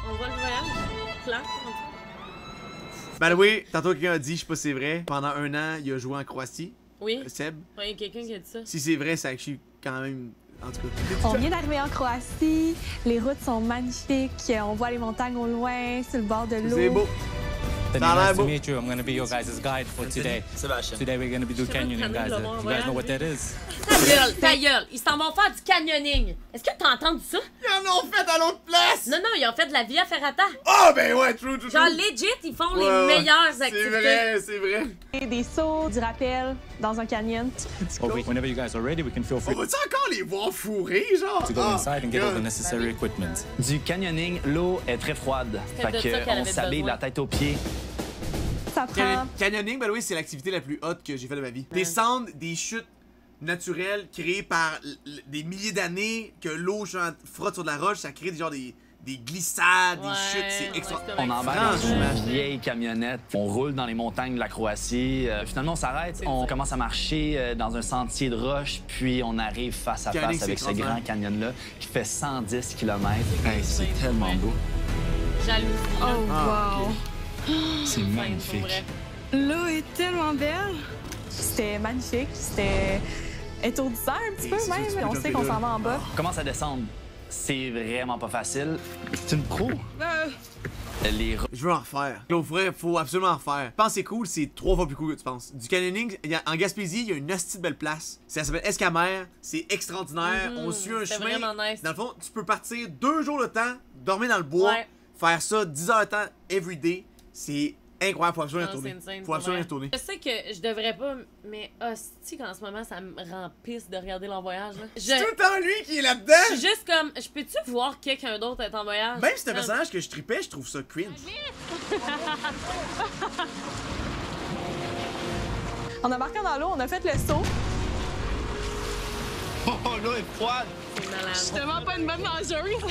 On voit le voyage. Claire. Ben oui, tantôt quelqu'un a dit, je sais pas si c'est vrai, pendant 1 an, il a joué en Croatie. Oui. Seb. Oui, il y a quelqu'un qui a dit ça. Si c'est vrai, ça actually quand même. En tout cas. On vient d'arriver en Croatie, les routes sont magnifiques, on voit les montagnes au loin, sur le bord de l'eau. C'est beau. Nice to meet you. I'm going to be your guys' guide for today. Sébastien. Today we're going to be doing canyoning, guys. You guys know what that is? Ta gueule, ta gueule. Ils s'en vont faire du canyoning. Est-ce que t'as entendu ça? Ils en ont fait à l'autre place! Non, non, ils ont fait de la Via Ferrata. Oh, ben ouais, true. Genre, legit, ils font les meilleures activités. C'est vrai. Et des sauts, du rappel dans un canyon. Whenever you guys are ready, we can feel free On va-tu encore les voir fourrer, genre? to go inside and get all the necessary equipment. Du canyoning, l'eau est très froide. C'est de ça qu'elle Fait qu'on avait s'habille de besoin. la tête aux pieds. Ça prend... Canyoning, ben oui, c'est l'activité la plus haute que j'ai faite de ma vie. Descendre des chutes naturelles créées par des milliers d'années, que l'eau frotte sur de la roche, ça crée des glissades, des chutes, c'est extra. c'est On vrai. embarque dans une vieille camionnette. On roule dans les montagnes de la Croatie. Finalement, on s'arrête. On commence à marcher dans un sentier de roche. Puis on arrive face à Canyoning, face avec ce c'est grand canyon-là qui fait 110 km. Hey, c'est tellement beau. Jalousie. Oh, Ah, wow! C'est magnifique. L'eau est tellement belle. C'était magnifique, c'était étourdissant un petit Et peu c'est sûr, tu même. peux On jumper sait qu'on là. s'en va en bas. On commence à descendre. C'est vraiment pas facile. C'est une pro. Les Je veux en refaire. Faut absolument en refaire. Je pense que c'est cool, c'est 3 fois plus cool que tu penses. Du canyoning, en Gaspésie, il y a une hostie de belle place. Ça s'appelle Escamère, c'est extraordinaire. On suit un c'est chemin. vraiment nice. Dans le fond, tu peux partir 2 jours de temps, dormir dans le bois, Ouais. faire ça 10 heures de temps, everyday. C'est incroyable, faut absolument y Non, retourner. c'est insane, Faut absolument y c'est vrai. retourner. Je sais que je devrais pas, mais hostie qu'en ce moment, ça me rend pisse de regarder l'en voyage. Là. C'est tout Je le temps lui qui est là-dedans! je suis juste comme, je peux-tu voir quelqu'un d'autre être en voyage? Même si c'est un personnage que je tripais, je trouve ça cringe. En embarquant dans l'eau, on a fait le saut. Oh, l'eau est froide. C'est malade. Je suis tellement pas une bonne nageuse.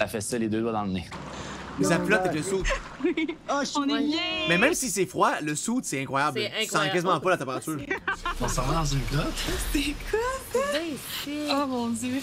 Elle fait ça les 2 doigts dans le nez. Ça flotte avec le saut. On est bien. Mais même si c'est froid, le saut, c'est incroyable. C'est Tu sens incroyable. quasiment pas la température. On s'en va dans une grotte. C'est quoi? C'est sick. Oh mon Dieu.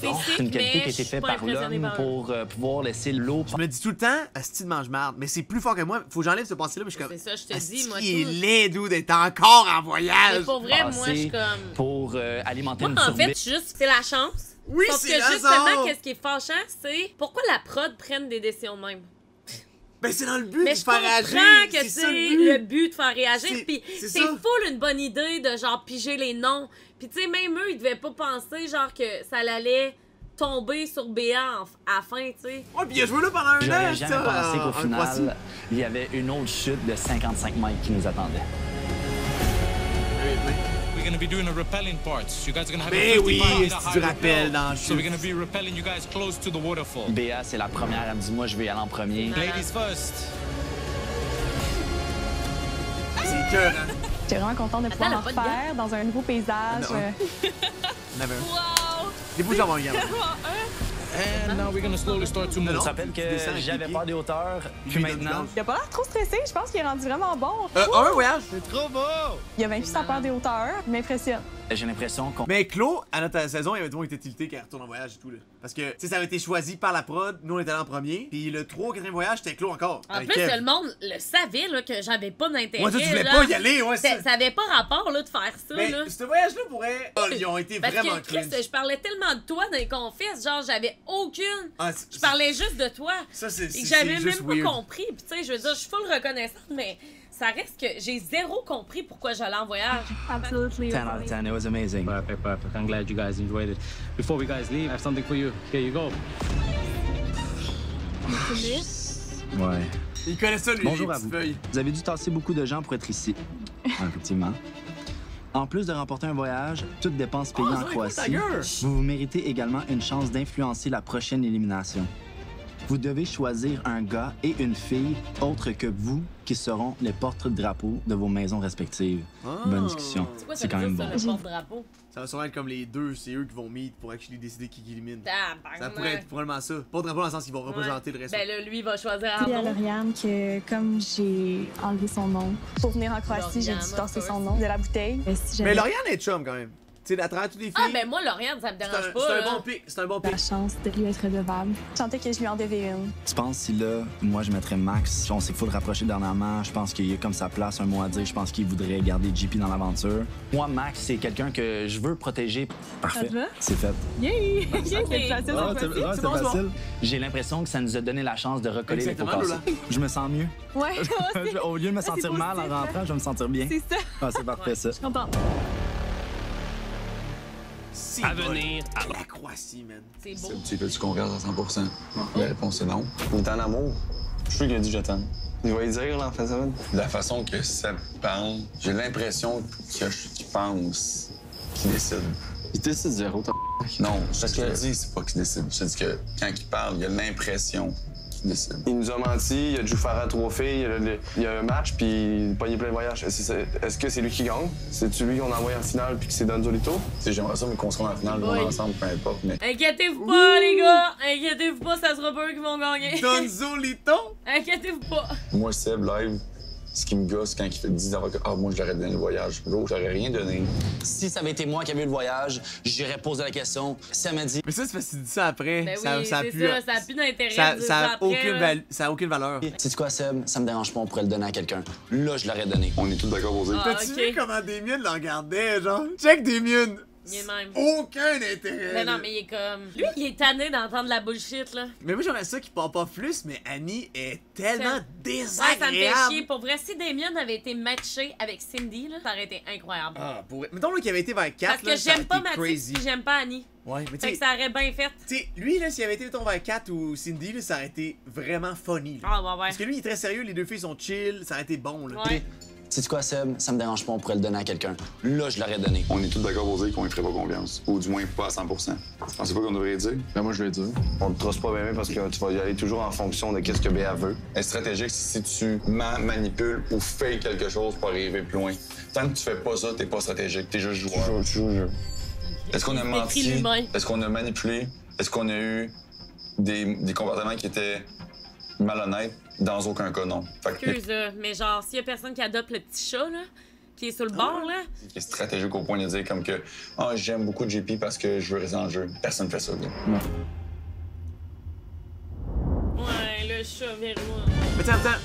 C'est sick, C'est une qualité mais qui a je été suis faite pas par impressionnée l'homme par pour pouvoir laisser l'eau. Je me dis tout le temps, Asti de mange-marde, mais c'est plus fort que moi. Faut que j'enlève ce pensée-là, mais je suis comme. C'est ça, je te Asti, dis, moi, il est tout. laid, dude, d'être encore en Mais voyage. pour vrai, moi, je suis passer comme... pour alimenter Moi, une en survie. fait, juste, c'est la chance. Oui, Sauf c'est que le justement, hasard. qu'est-ce qui est fâchant, c'est pourquoi la prod prenne des décisions de même. Ben, c'est dans le but Mais de je faire comprends réagir. que C'est ça c'est le le but. but de faire réagir, C'est- puis c'est c'est ça. full une bonne idée de genre piger les noms. Puis tu sais, même eux, ils devaient pas penser genre que ça allait tomber sur BA à la fin, tu sais. Ouais, pis il a joué là pendant 1 an. J'aurais jamais ça, pensé en qu'au Croatie. final, il y avait une autre chute de 55 mètres qui nous attendait. We're going to be doing a rappelling part. You guys are going to have Mais a 50 oui, meter c'est high du rappel dans le So we're chute. going to be rappelling you guys close to the waterfall. Béa, c'est la première, elle me dit, moi, je vais y aller en premier. Ladies first. C'est cœur, hein. J'étais vraiment contente de pouvoir elle a en pas de refaire dans un nouveau paysage. Non. On avait un. Wow. Des fois, j'en ai un. And now we're going to slowly start to Je move. me rappelle que descends avec j'avais les peur pieds. des hauteurs, puis Lui, il donne du maintenant... gaz. Il a pas l'air trop stressé, je pense qu'il est rendu vraiment bon. Un voyage. C'est trop beau! Il a vaincu sa peur des hauteurs, il m'impressionne. J'ai l'impression qu'on... Mais Claude, à notre saison, il y avait tout le monde qui était tilté quand il retourne en voyage et tout, là. Parce que, tu sais, ça avait été choisi par la prod, nous on était allés en premier, puis le 3 ou 4e voyage, c'était Claude encore. En avec plus, Kev. le monde le savait là, que j'avais pas d'intérêt. Ouais, toi, tu voulais là. pas y aller, ouais, Ça ça. ça avait pas rapport là, de faire ça. Mais là. ce voyage-là pourrait. Oh, ils ont été Parce vraiment que Chris, cringe. je parlais tellement de toi dans les confesses, genre j'avais aucune. Ah, Je parlais juste de toi. Ça, c'est. Et que j'avais même juste pas weird. compris. Puis tu sais, je veux dire, je suis full reconnaissante, mais ça reste que j'ai zéro compris pourquoi j'allais en voyage. Absolutely. 10 out of 10, it was amazing. Perfect, perfect. I'm glad you guys enjoyed it. Before we guys leave, I have something for you. Here you go. Ouais. Il connaît ça, lui, Bonjour les à petites vous. feuilles. Vous avez dû tasser beaucoup de gens pour être ici. Effectivement. En plus de remporter un voyage, toutes dépenses payées en Croatie, vous méritez également une chance d'influencer la prochaine élimination. Vous devez choisir un gars et une fille autres que vous qui seront les porte-drapeaux de vos maisons respectives. Bonne discussion. C'est quoi ça C'est quand veut même dire, bon. ça, le porte-drapeau? Ça va sûrement être comme les deux, c'est eux qui vont meet pour actually décider qui élimine. Ça Tabarnak. pourrait être probablement ça. Pas de drapeau dans le sens qu'ils vont représenter le reste. Ben là, lui, il va choisir Je dis à Arnaud. Lauriane que comme j'ai enlevé son nom pour venir en Croatie, j'ai dû Lauriane, tasser of son course. nom de la bouteille. Si Mais j'avais- Lauriane est chum quand même. Tu sais, à travers toutes les filles. Ah, ben moi, Lauriane, ça me dérange pas. C'est un là. bon pic, c'est un bon pic. La chance de lui être redevable. Je sentais que je lui en devais une. Tu penses si là, moi je mettrais Max, on s'est full rapproché dernièrement, je pense qu'il a comme sa place, un mot à dire, je pense qu'il voudrait garder JP dans l'aventure. Moi, Max, c'est quelqu'un que je veux protéger. Parfait. Ça te va? C'est fait. Yay! C'est facile, c'est bon, facile. J'ai l'impression que ça nous a donné la chance de recoller les pots Exactement, cassés. Lola. Je me sens mieux. Ouais, Au lieu de me sentir mal en positif, rentrant, je vais me sentir bien. c'est ça. Ah, c'est parfait ça. Je suis contente. C'est À bon. venir. La Croatie, man. C'est beau. Tu fais-tu confiance à 100%? La réponse est non. Il est en amour. Je suis sûr qu'il a dit je t'aime. Il va y dire, là, en fin de semaine. De la façon que Seb parle, j'ai l'impression qu'il pense qu'il décide. Il décide zéro, Non, ce que je dis, c'est pas qu'il décide. Je dis que quand il parle, il a l'impression qu'il décide. Il nous a menti, il a dû faire à 3 filles, il y a un match, puis il a pogné plein de voyages. Est-ce que c'est lui qui gagne? C'est-tu lui qu'on a envoyé en finale, puis que c'est Don Zolito? Tu sais, j'aimerais ça, mais qu'on se rende en finale, Oui. ensemble, peu importe. Mais Inquiétez-vous pas, les gars! Inquiétez-vous pas, ça sera pas eux qui vont gagner. Donzolito? Inquiétez-vous pas. moi, Seb, live, ce qui me gosse quand il fait 10 ans que moi, je l'aurais donné le voyage. L'autre, j'aurais rien donné. Si ça avait été moi qui avais eu le voyage, j'aurais posé la question. Si elle m'a dit, Mais ça, c'est parce que tu dis ça après. Ben ça, oui, ça a c'est plus. ça, ça a plus d'intérêt. Ça, de dire ça, a après, aucune là. ça a aucune valeur. sais-tu quoi, Seb? Ça me dérange pas, on pourrait le donner à quelqu'un. Là, je l'aurais donné. On est tous d'accord pour dire. Ah, T'as-tu ok. vu comment Damien le regardait, genre? Check Damien! Il est même. Aucun intérêt. Mais non, là. mais il est comme. Lui, il est tanné d'entendre la bullshit, là. Mais moi, j'aimerais ça qu'il parle pas plus, mais Annie est tellement Ouais, désagréable. ça me fait chier. Pour vrai, si Damien avait été matché avec Cindy, là, ça aurait été incroyable. Ah, pour... Mettons là, qu'il avait été vers 4, Parce que j'aime pas Mathis puis j'aime pas Annie. Ouais, mais Fait tu que ça aurait bien fait. sais, lui, là, s'il avait été mettons, vers 4 ou Cindy, là, ça aurait été vraiment funny. Là. Ah, ouais, ouais. Parce que lui, il est très sérieux, les deux filles sont chill, ça aurait été bon, là. Ouais. Sais-tu quoi, Seb? Ça me dérange pas, on pourrait le donner à quelqu'un. Là, je l'aurais donné. On est tous d'accord pour dire qu'on lui ferait pas confiance. Ou du moins pas à 100%. Pensez pas qu'on devrait dire? Ben moi, je vais dire. On le trosse pas bien parce que tu vas y aller toujours en fonction de qu'est-ce que Béa veut. Être stratégique, c'est si tu manipules ou fais quelque chose pour arriver plus loin. Tant que tu fais pas ça, t'es pas stratégique, t'es juste joueur. Tu joues le jeu. Est-ce qu'on a Il menti? décrit l'humain. Est-ce qu'on a manipulé? Est-ce qu'on a eu des comportements qui étaient malhonnêtes? Dans aucun cas, non. Fait que Excuse, là, mais genre, s'il y a personne qui adopte le petit chat, là, qui est sur le bord, là. qui est stratégique au point de dire comme que j'aime beaucoup JP parce que je veux rester dans le jeu. Personne fait ça. Là. Ouais, le chat vers moi. Mais attends,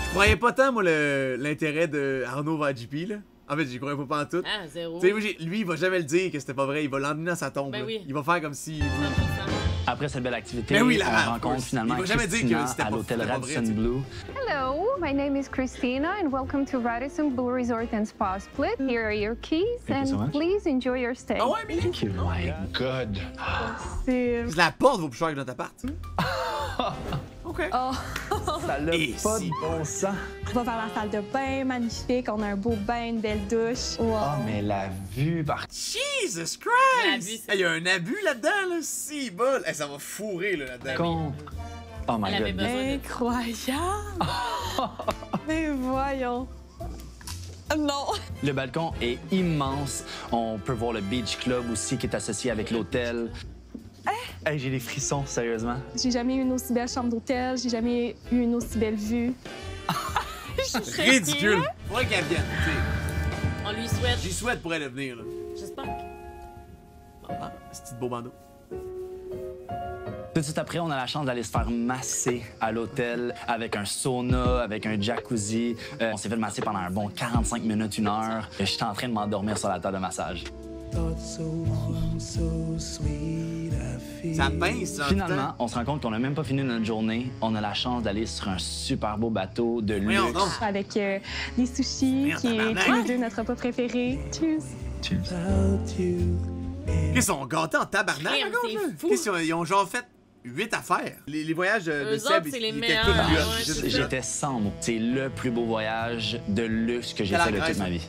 je croyais pas tant, moi, l'intérêt de Arnaud vers JP, là. En fait, j'y croyais pas en tout. Ah, zéro. Tu sais, moi, lui, il va jamais le dire que c'était pas vrai, il va l'emmener dans sa tombe. Ben là. oui. Il va faire comme si... 100%. Après cette belle activité, Ben oui, on la rencontre course. finalement Il va jamais dire que Christina c'était à pas- l'hôtel c'était pas vrai, Radisson tu sais. Blue. Hello, my name is Christina and welcome to Radisson Blue Resort and Spa Split. Here are your keys Thank you so and much. please enjoy your stay. Ah ouais, mais... Oh my God. C'est. La porte vaut plus cher que notre appart. OK. Oh, Ça l'a Et pas si de bon sens. on va vers la salle de bain, magnifique. On a un beau bain, une belle douche. Wow. Ah, mais la vue par... Jesus L'abus, Christ! c'est- Il y a un abus là-dedans, là. Si bol. Ça va fourrer, là, là-dedans. Con. Oh my Elle avait God. besoin de... Incroyable! Mais voyons. Non! Le balcon est immense. On peut voir le Beach Club aussi qui est associé avec l'hôtel. Hey, j'ai des frissons, sérieusement. J'ai jamais eu une aussi belle chambre d'hôtel. J'ai jamais eu une aussi belle vue. Ridicule. Faudrait qu'elle vienne, tu sais. On lui souhaite. J'y souhaite pour elle de venir, là. J'espère. Ah, c'est petit beau bandeau. Tout de suite après, on a la chance d'aller se faire masser à l'hôtel avec un sauna, avec un jacuzzi. On s'est fait masser pendant un bon 45 minutes, 1 heure. J'étais en train de m'endormir sur la table de massage. Ça pince, en Finalement, même temps. on se rend compte qu'on n'a même pas fini notre journée. On a la chance d'aller sur un super beau bateau de Voyons luxe. donc. Avec des sushis, Merde, qui est tabarnak. tous les deux notre repas préféré. Cheers! Qu'est-ce qu'ils sont gâtés en tabarnak, Crème, encore, c'est là? fou. Qu'est-ce qu'ils ont, ils ont genre fait 8 affaires. Les voyages de Eux Seb, autres, c'est les ils étaient meilleurs, tous ouais, plus hot. c'est Juste ça. ça. J'étais sans mots. C'est le plus beau voyage de luxe que j'ai Quelle fait de toute agresse. ma vie.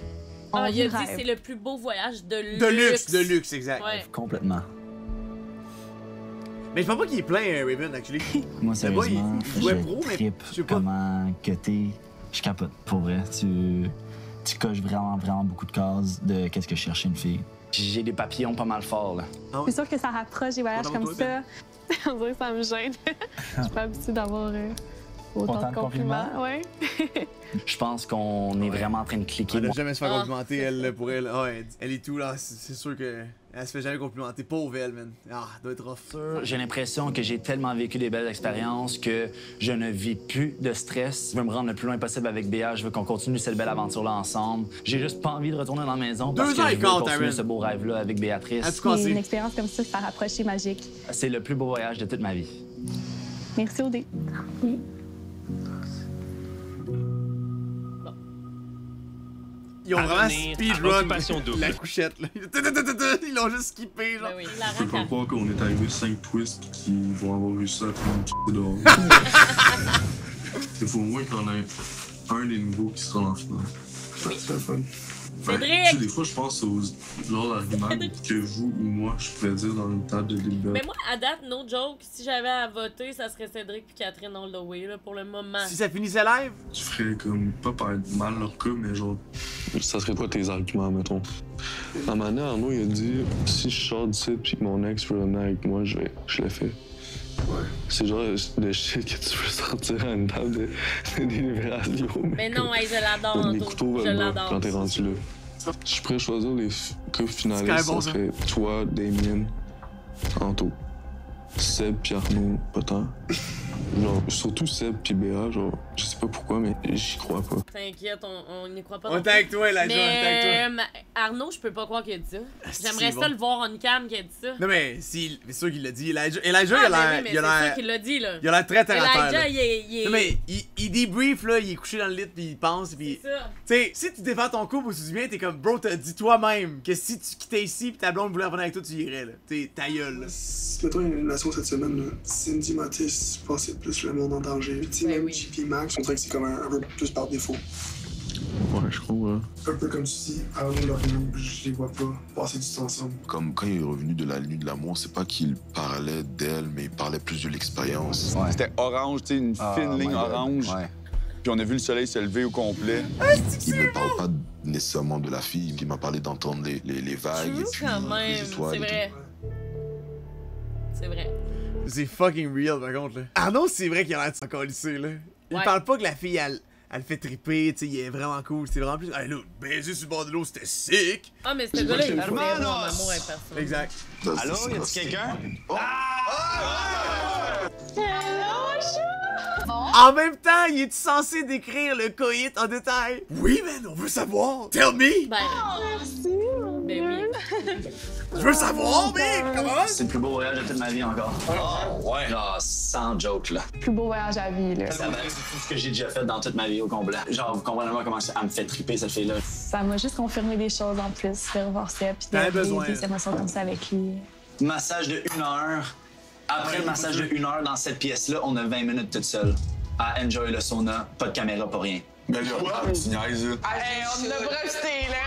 Ah, On il a vit dit le que rêve. c'est le plus beau voyage de luxe. De luxe, exact. Ouais. Complètement. Mais je pense pas qu'il est plein, Raven, actually. Moi, Mais moi, sérieusement, il jouait je pro, mais trippe je sais pas. comment que t'es. Je capote, pour vrai. Tu coches vraiment beaucoup de cases de qu'est-ce que je cherche chez une fille. J'ai des papillons pas mal forts, là. C'est sûr que ça rapproche des voyages Pardon, comme toi, ça. On dirait que ça me gêne. Je suis pas habituée d'avoir Autant de compliments, ouais. Je pense qu'on est vraiment en train de cliquer. Elle n'a jamais se faire complimenter, elle, là, pour elle. Ah, elle est tout, là. C'est sûr que. Elle se fait jamais complimenter. Pauvre elle, man. Ah, doit être rough. J'ai l'impression que j'ai tellement vécu des belles expériences que je ne vis plus de stress. Je veux me rendre le plus loin possible avec Béa. Je veux qu'on continue cette belle aventure-là ensemble. J'ai juste pas envie de retourner dans la maison parce que je veux continuer ce beau rêve-là avec Béatrice. Une expérience comme ça rapprocher magique. C'est le plus beau voyage de toute ma vie. Merci, Odé. Oui. Ils ont vraiment speedrun la couchette, là. Ils l'ont juste skippé, genre. Ben oui, je peux pas croire qu'on est arrivé 5 twists pis qu'ils vont avoir réussi à prendre une dehors. Il faut au moins qu'il y en ait un des nouveaux qui sera en finale. Oui. C'est le fun. Cédric! Tu sais, des fois, je pense aux genre l'argument que vous ou moi, je pourrais dire dans une table de délibération. Mais moi, à date, no joke, si j'avais à voter, ça serait Cédric puis Catherine all the way, là, pour le moment. Si ça finissait live? Tu ferais comme, pas par mal leur cas, mais genre... Ça serait quoi tes arguments, mettons? À un moment donné, Arnaud, il a dit, si je sors d'ici pis que mon ex veut venir avec moi, je le fais. Ouais. C'est genre de shit que tu veux sortir à une table de délibération. Mais non, hey, je l'adore, des couteaux je l'adore. quand t'es rendu là. Je pourrais choisir les cas finalistes, ça serait toi, Damien, Anto, Seb pis Arnaud, pas tant. Genre, surtout Seb pis Béa, genre, je sais pas pourquoi, mais j'y crois pas. T'inquiète, on n'y croit pas. On est avec toi, Elijah, on est avec toi. Arnaud, je peux pas croire qu'il a dit ça. J'aimerais ça le voir on cam qu'il a dit ça. Non, mais c'est sûr qu'il l'a dit. Elijah, il a l'air. Il a l'air. C'est sûr qu'il l'a dit, là. Il a l'air très terre à terre. Elijah, il est. Non, mais il débrief, là, il est couché dans le lit, puis il pense, puis. C'est ça. Tu sais, si tu défends ton couple ou tu dis bien, t'es comme, bro, t'as dit toi-même que si tu quittais ici, pis ta blonde voulait revenir avec toi, tu irais, là. T'es ta gueule, là. Mettons une élimination cette semaine, là. Cindy, Mathis, je pense que c'est plus le monde en danger. Tu sais, même JP Max, on dirait que c'est comme un peu plus par défaut. Ouais, je comprends. Un peu comme tu dis, Arnaud, Lorient, je les vois pas passer du temps ensemble. Comme quand il est revenu de la nuit de l'amour, c'est pas qu'il parlait d'elle, mais il parlait plus de l'expérience. Ouais. C'était orange, tu sais, une fine ligne orange. Ouais. Puis on a vu le soleil se lever au complet. Il me parle pas nécessairement de la fille, il m'a parlé d'entendre les vagues et puis quand même, les étoiles. c'est vrai. C'est vrai. C'est fucking real, par contre, là. Arnaud, c'est vrai qu'il a l'air de s'en colisser, là. Il parle pas que la fille, elle le fait triper, tu sais, il est vraiment cool. C'est vraiment plus. Hey, là, baiser sur le bord de l'eau, c'était sick! Ah, mais ce gars-là, il est vraiment en amour avec personne. Exact. Allô, y a-tu quelqu'un? En même temps, il est censé décrire le coït en détail? Oui, man, on veut savoir! Tell me! Ben, merci! Ben oui. Je veux savoir, mec! Comment? C'est le plus beau voyage de toute ma vie encore. Oh, ouais. Genre, sans joke, là. Plus beau voyage à vie, là. C'est tout ce que j'ai déjà fait dans toute ma vie au complet. Genre, vous comprenez pas comment elle me fait triper, cette fille-là. Ça m'a juste confirmé des choses en plus, de revoir Seb, puis de vivre des émotions comme ça avec lui. Massage de 1 heure. Après le massage de 1 heure dans cette pièce-là, on a 20 minutes toute seule. À enjoy le sauna, pas de caméra, pas rien. Mais là, tu niaises, là. Hey, on l'a breveté, là!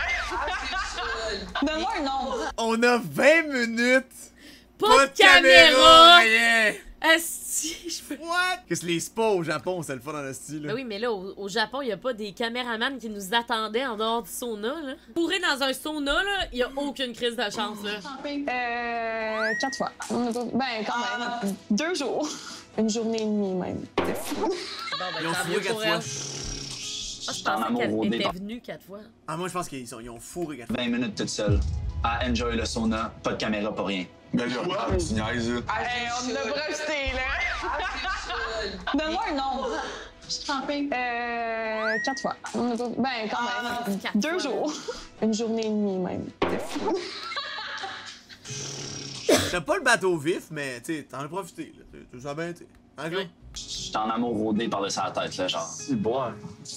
Donne-moi un nom! On a 20 minutes! Pas de caméra! Rien! Asti, je peux. What? Qu'est-ce que les spas au Japon, c'est le fun dans le style, là? Ben oui, mais là, au Japon, il y a pas des caméramans qui nous attendaient en dehors du sauna, là. Pourrer dans un sauna, là, il y a aucune crise de chance, là. 4 fois. Ben, quand même. 2 jours. Une journée et demie, même. Bon, ben, Ils ont fourré 4 fois. Ah, je pensais qu'elle était venue 4 fois. Ah, moi, je pense qu'ils ont fourré 4 fois. 20 minutes toute seule. À enjoy le sauna, pas de caméra, pas rien. Mais là, tu niaises, là. Hey, on l'a breveté, là! Donne-moi un nom. Je suis trempée. 4 fois. Ben, quand même. 2 jours. Une journée et demie, même. T'as pas le bateau vif, mais tu t'en as profité, là. Tu sais bien, tu sais. Hein, Claude? J'étais en amour rodé par-dessus la tête, là, genre. C'est bon.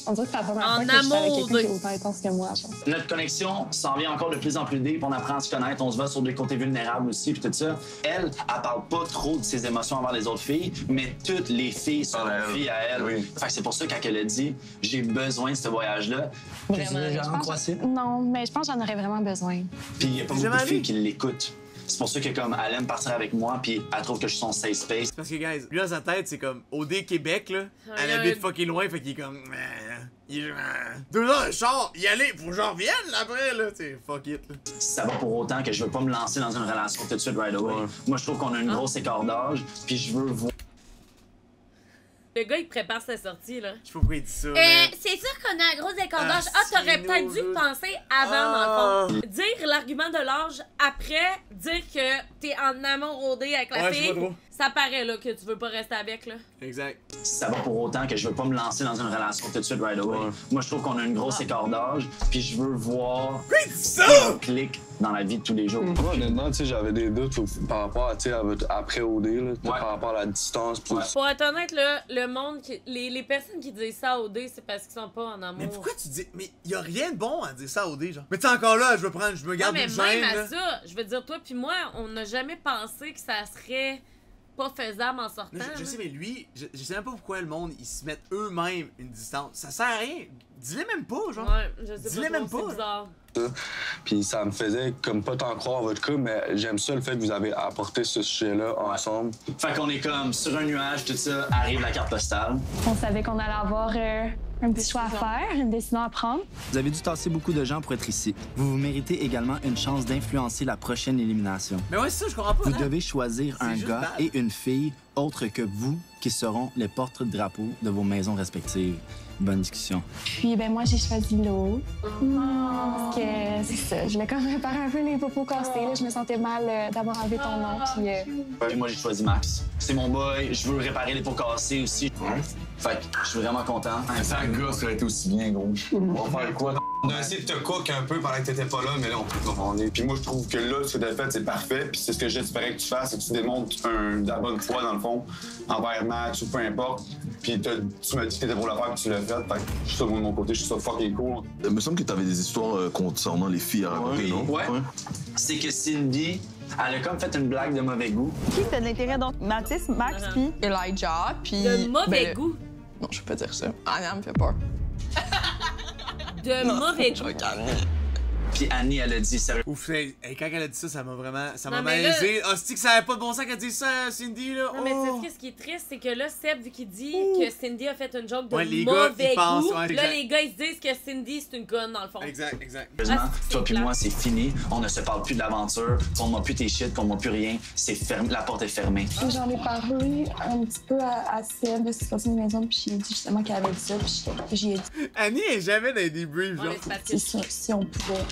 On dirait que c'est la première En fois que je suis avec amour, quelqu'un qui est autant intense que moi, genre. Notre connexion s'en vient encore de plus en plus deep, on apprend à se connaître, on se voit sur des côtés vulnérables aussi, puis tout ça. Elle parle pas trop de ses émotions envers les autres filles, mais toutes les filles se confient à elle. Oui. Fait que c'est pour ça quand elle a dit « j'ai besoin de ce voyage-là », Non, mais je pense que j'en aurais vraiment besoin. puis il y a pas beaucoup de filles qui l'écoutent. C'est pour ça que comme elle aime partir avec moi, puis elle trouve que je suis son safe space. Parce que, guys, lui dans sa tête, c'est comme OD Québec, là. Elle habite fucking loin, fait qu'il est comme. Il est. 2 heures de char, y aller, faut que j'en revienne là, après, là. T'sais, fuck it, là. Ça va pour autant que je veux pas me lancer dans une relation tout de suite right away. Moi, je trouve qu'on a une grosse écart d'âge, puis je veux voir. Le gars, il prépare sa sortie, là. Je sais pas pourquoi il dit ça. Mais... C'est sûr qu'on a un gros écart d'âge. T'aurais peut-être dû penser avant, dans le fond. Dire l'argument de l'âge après, dire que t'es en amour rodé avec la fille, ça paraît, là, que tu veux pas rester avec, là. Exact. Ça va pour autant que je veux pas me lancer dans une relation tout de suite right away. Moi, je trouve qu'on a une grosse écart d'âge, puis je veux voir un clic dans la vie de tous les jours. Moi, honnêtement, tu sais, j'avais des doutes par rapport à, tu sais, à votre après-OD, là, par rapport à la distance. Pour être honnête, là, le monde, les personnes qui disent ça à OD, c'est parce qu'ils sont pas en amour. Mais pourquoi tu dis... Mais y a rien de bon à dire ça à OD, genre. Mais tu sais, encore là, je me garde une gêne, même à ça, je veux dire, toi puis moi, on n'a jamais pensé que ça serait pas faisable en sortant. Je sais, mais lui, je sais même pas pourquoi le monde, ils se mettent eux-mêmes une distance. Ça sert à rien. Dis-les même pas, genre. Ouais, je sais Dis-les même pas. C'est bizarre. Puis ça me faisait comme pas tant croire votre cas, mais j'aime ça le fait que vous avez apporté ce sujet-là ensemble. Fait qu'on est comme sur un nuage, tout ça, arrive la carte postale. On savait qu'on allait avoir un petit choix à faire, une décision à prendre. Vous avez dû tasser beaucoup de gens pour être ici. Vous vous méritez également une chance d'influencer la prochaine élimination. Mais ouais, c'est ça, je comprends pas. Vous devez choisir un gars bad. et une fille autres que vous qui seront les porte-drapeaux de vos maisons respectives. Bonne discussion. Puis, ben moi, j'ai choisi l'autre. Parce que c'est ça, je voulais quand même réparer un peu les popos cassés. Là. Je me sentais mal d'avoir enlevé ton nom. Puis moi, j'ai choisi Max. C'est mon boy, je veux réparer les pots cassés aussi. Fait que je suis vraiment content. Un sale gars, ça aurait été aussi bien, gros. On va faire quoi? On a essayé de te cook un peu pendant que t'étais pas là, mais là, on peut pas. Puis moi, je trouve que là, ce que t'as fait, c'est parfait. Puis c'est ce que j'espérais que tu fasses, c'est que tu démontres de la bonne foi, dans le fond, envers Max ou peu importe. Puis tu m'as dit que t'étais pour le faire, puis tu l'as fait. Fait que je suis ça, moi, de mon côté, je suis ça fucking cool. Il me semble que t'avais des histoires concernant les filles à raconter, non? Ouais. C'est que Cindy, elle a comme fait une blague de mauvais goût. Qui fait de l'intérêt, donc Mathis, Max, puis Elijah, puis... De mauvais goût? Non, je peux pas dire ça. Anna me fait peur. De mauvais goût? Puis Annie, elle a dit sérieux. Ouf, quand elle a dit ça, ça m'a vraiment... Ça m'a malaisé. Ah, c'est que ça avait pas de bon sens qu'elle dise ça, Cindy, là. Non, mais tu sais, ce qui est triste, c'est que là, Seb, vu qu'il dit que Cindy a fait une joke de les mauvais gars, ils pensent, goût, ouais, là, les gars, ils se disent que Cindy, c'est une conne, dans le fond. Exact, exact. Heureusement, toi puis moi, c'est fini. On ne se parle plus de l'aventure. On m'a plus tes shit, qu'on m'a plus rien. C'est fermé. La porte est fermée. J'en ai parlé un petit peu à Seb de cette sortie de maison, puis j'ai dit justement qu'elle avait dit ça, puis j'ai dit... Annie est jamais dans les débriefs, genre. Si on pouvait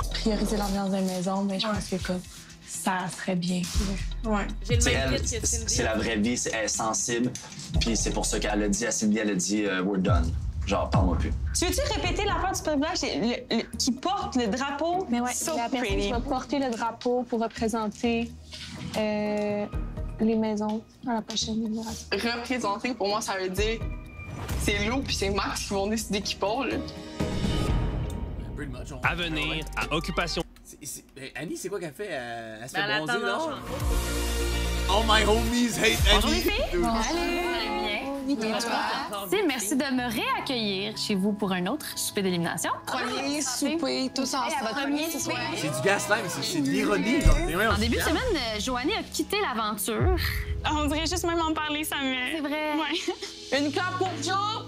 prioriser l'ambiance de la maison, mais je pense que comme ça serait bien. Ouais. J'ai le même titre que Cindy. C'est la vraie vie, elle est sensible. Puis c'est pour ça qu'elle a dit à Cindy, elle a dit we're done. Genre, parle-moi plus. Tu veux-tu répéter l'affaire du privilège qui porte le drapeau? Mais ouais, la personne qui va porter le drapeau pour représenter les maisons à la prochaine génération. Représenter, pour moi, ça veut dire c'est Lou puis c'est Max qui vont décider qui part, là. À venir, à Occupation. Annie, c'est quoi qu'elle fait? Elle se fait Ben, bronzer, attends, là? All my homies hate Annie. Bonjour les filles. Merci de me réaccueillir chez vous pour un autre souper d'élimination. Premier souper, tous ensemble. C'est du gaslight, mais c'est de l'ironie, genre. En début de semaine, Joanie a quitté l'aventure. On dirait juste même en parler, ça me... C'est vrai. Ouais. Une clap pour Joe!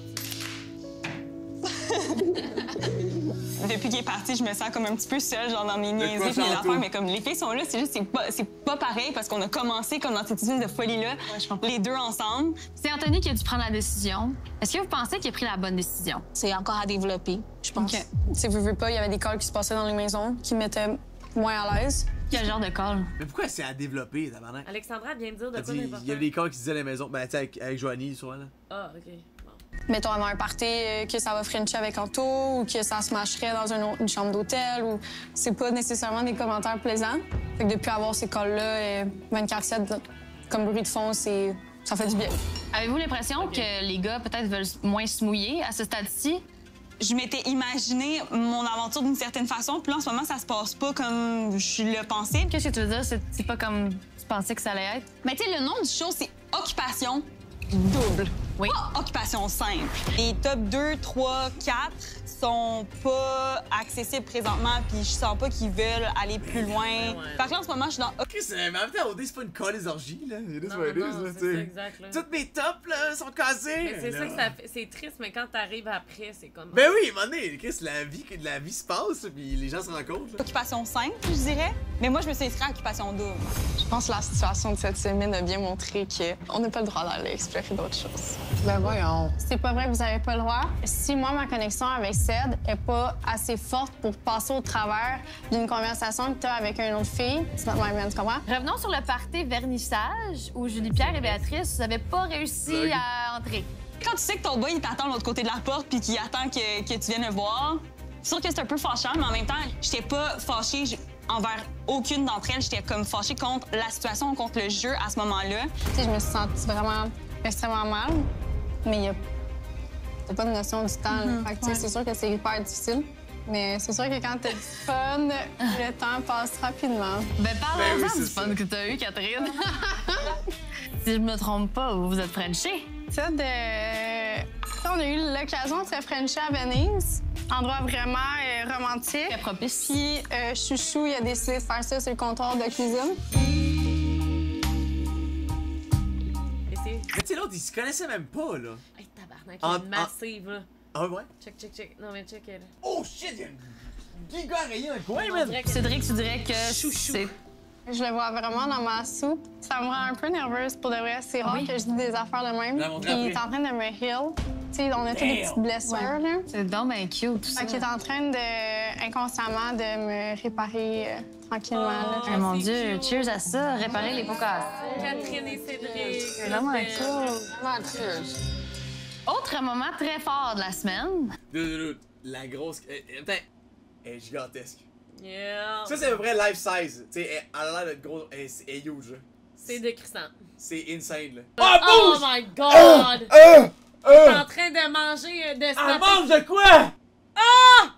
Depuis qu'il est parti, je me sens comme un petit peu seule, genre dans mes niaiseries et les affaires, mais comme les filles sont là, c'est juste, c'est pas pareil parce qu'on a commencé comme dans cette espèce de folie-là, les deux ensemble. C'est Anthony qui a dû prendre la décision. Est-ce que vous pensez qu'il a pris la bonne décision? C'est encore à développer, je pense. Okay. Tu veux pas, il y avait des calls qui se passaient dans les maisons qui mettaient moins à l'aise. Quel genre de call? Mais pourquoi c'est à développer, tabarnak? Alexandra vient de dire de quoi n'importe. Il y avait des calls qui disaient à la maison. Ben, tu sais, avec Joanie, souvent, là. Ah, OK. Mettons, avoir un party que ça va frencher avec Anto ou que ça se mâcherait dans une chambre d'hôtel ou... C'est pas nécessairement des commentaires plaisants. Fait que depuis avoir ces calls-là, 24/7, comme bruit de fond, ça fait du bien. Avez-vous l'impression que les gars, peut-être, veulent moins se mouiller à ce stade-ci? Je m'étais imaginé mon aventure d'une certaine façon, puis là, en ce moment, ça se passe pas comme je le pensais. Qu'est-ce que tu veux dire? C'est pas comme tu pensais que ça allait être? Mais tu sais, le nom du show, c'est Occupation Double. Oui. Occupation simple. Les top 2, 3, 4 sont pas accessibles présentement, puis je sens pas qu'ils veulent aller plus loin. Fait que là, en ce moment, je suis dans... Mais en même temps, OD, c'est pas une colle des orgies, là. Toutes mes tops, là, sont cassés. Mais c'est ça que ça fait. C'est triste, mais quand t'arrives après, c'est comme... Ben oui, à un moment donné, Chris, la vie se passe, puis les gens se rencontrent. Occupation simple, je dirais. Mais moi, je me suis inscrite à occupation double. Je pense que la situation de cette semaine a bien montré qu'on n'a pas le droit d'aller explorer d'autres choses. Ben voyons. C'est pas vrai que vous avez pas le droit. Si moi, ma connexion avec Ced est pas assez forte pour passer au travers d'une conversation que tu as avec une autre fille, c'est not my man, tu comprends? Revenons sur le party vernissage où Julie-Pierre et Béatrice, vous n'avez pas réussi à entrer. Quand tu sais que ton boy, il t'attend de l'autre côté de la porte puis qu'il attend que tu viennes le voir, c'est sûr que c'est un peu fâchant, mais en même temps, j'étais pas fâchée envers aucune d'entre elles. J'étais comme fâchée contre la situation, contre le jeu à ce moment-là. Tu sais, je me suis sentie vraiment extrêmement mal, mais il y a pas de notion du temps. Fait que, c'est sûr que c'est hyper difficile. Mais c'est sûr que quand t'as du fun, le temps passe rapidement. Ben parlons-en du fun que t'as eu, Catherine. Si je me trompe pas, vous êtes Frenchée. On a eu l'occasion de se Frencher à Venise. Endroit vraiment romantique. Très propice. Puis Chouchou, il a décidé de faire ça sur le comptoir de cuisine. Mais tu sais, l'autre, ils se connaissaient même pas, là. Hey, tabarnak, il y a une massive, là. Ah ouais? Check. Non, mais check elle. Oh shit, il y a une giga araignée dans le coin, man! Cédric, tu dirais que Chouchou. Je le vois vraiment dans ma soupe. Ça me rend un peu nerveuse pour de vrai. C'est rare que je dis des affaires de même. Puis il est en train de me heal. Tu sais, on a toutes des petites blessures, là. C'est donc bien cute, tout ça. Fait qu'il est en train de, inconsciemment, de me réparer tranquillement, là. Oh, mon Dieu, cheers à ça, réparer les pots cassés. Catherine et Cédric. C'est vraiment cool. Autre moment très fort de la semaine. La grosse... Attends, elle est gigantesque. Yeah. Ça, c'est à peu près life size. Tu sais, elle a l'air d'être grosse. Elle est huge, là. C'est décrissant. C'est insane, là. Oh my god! T'es en train de manger de ça. Elle mange de quoi? Ah!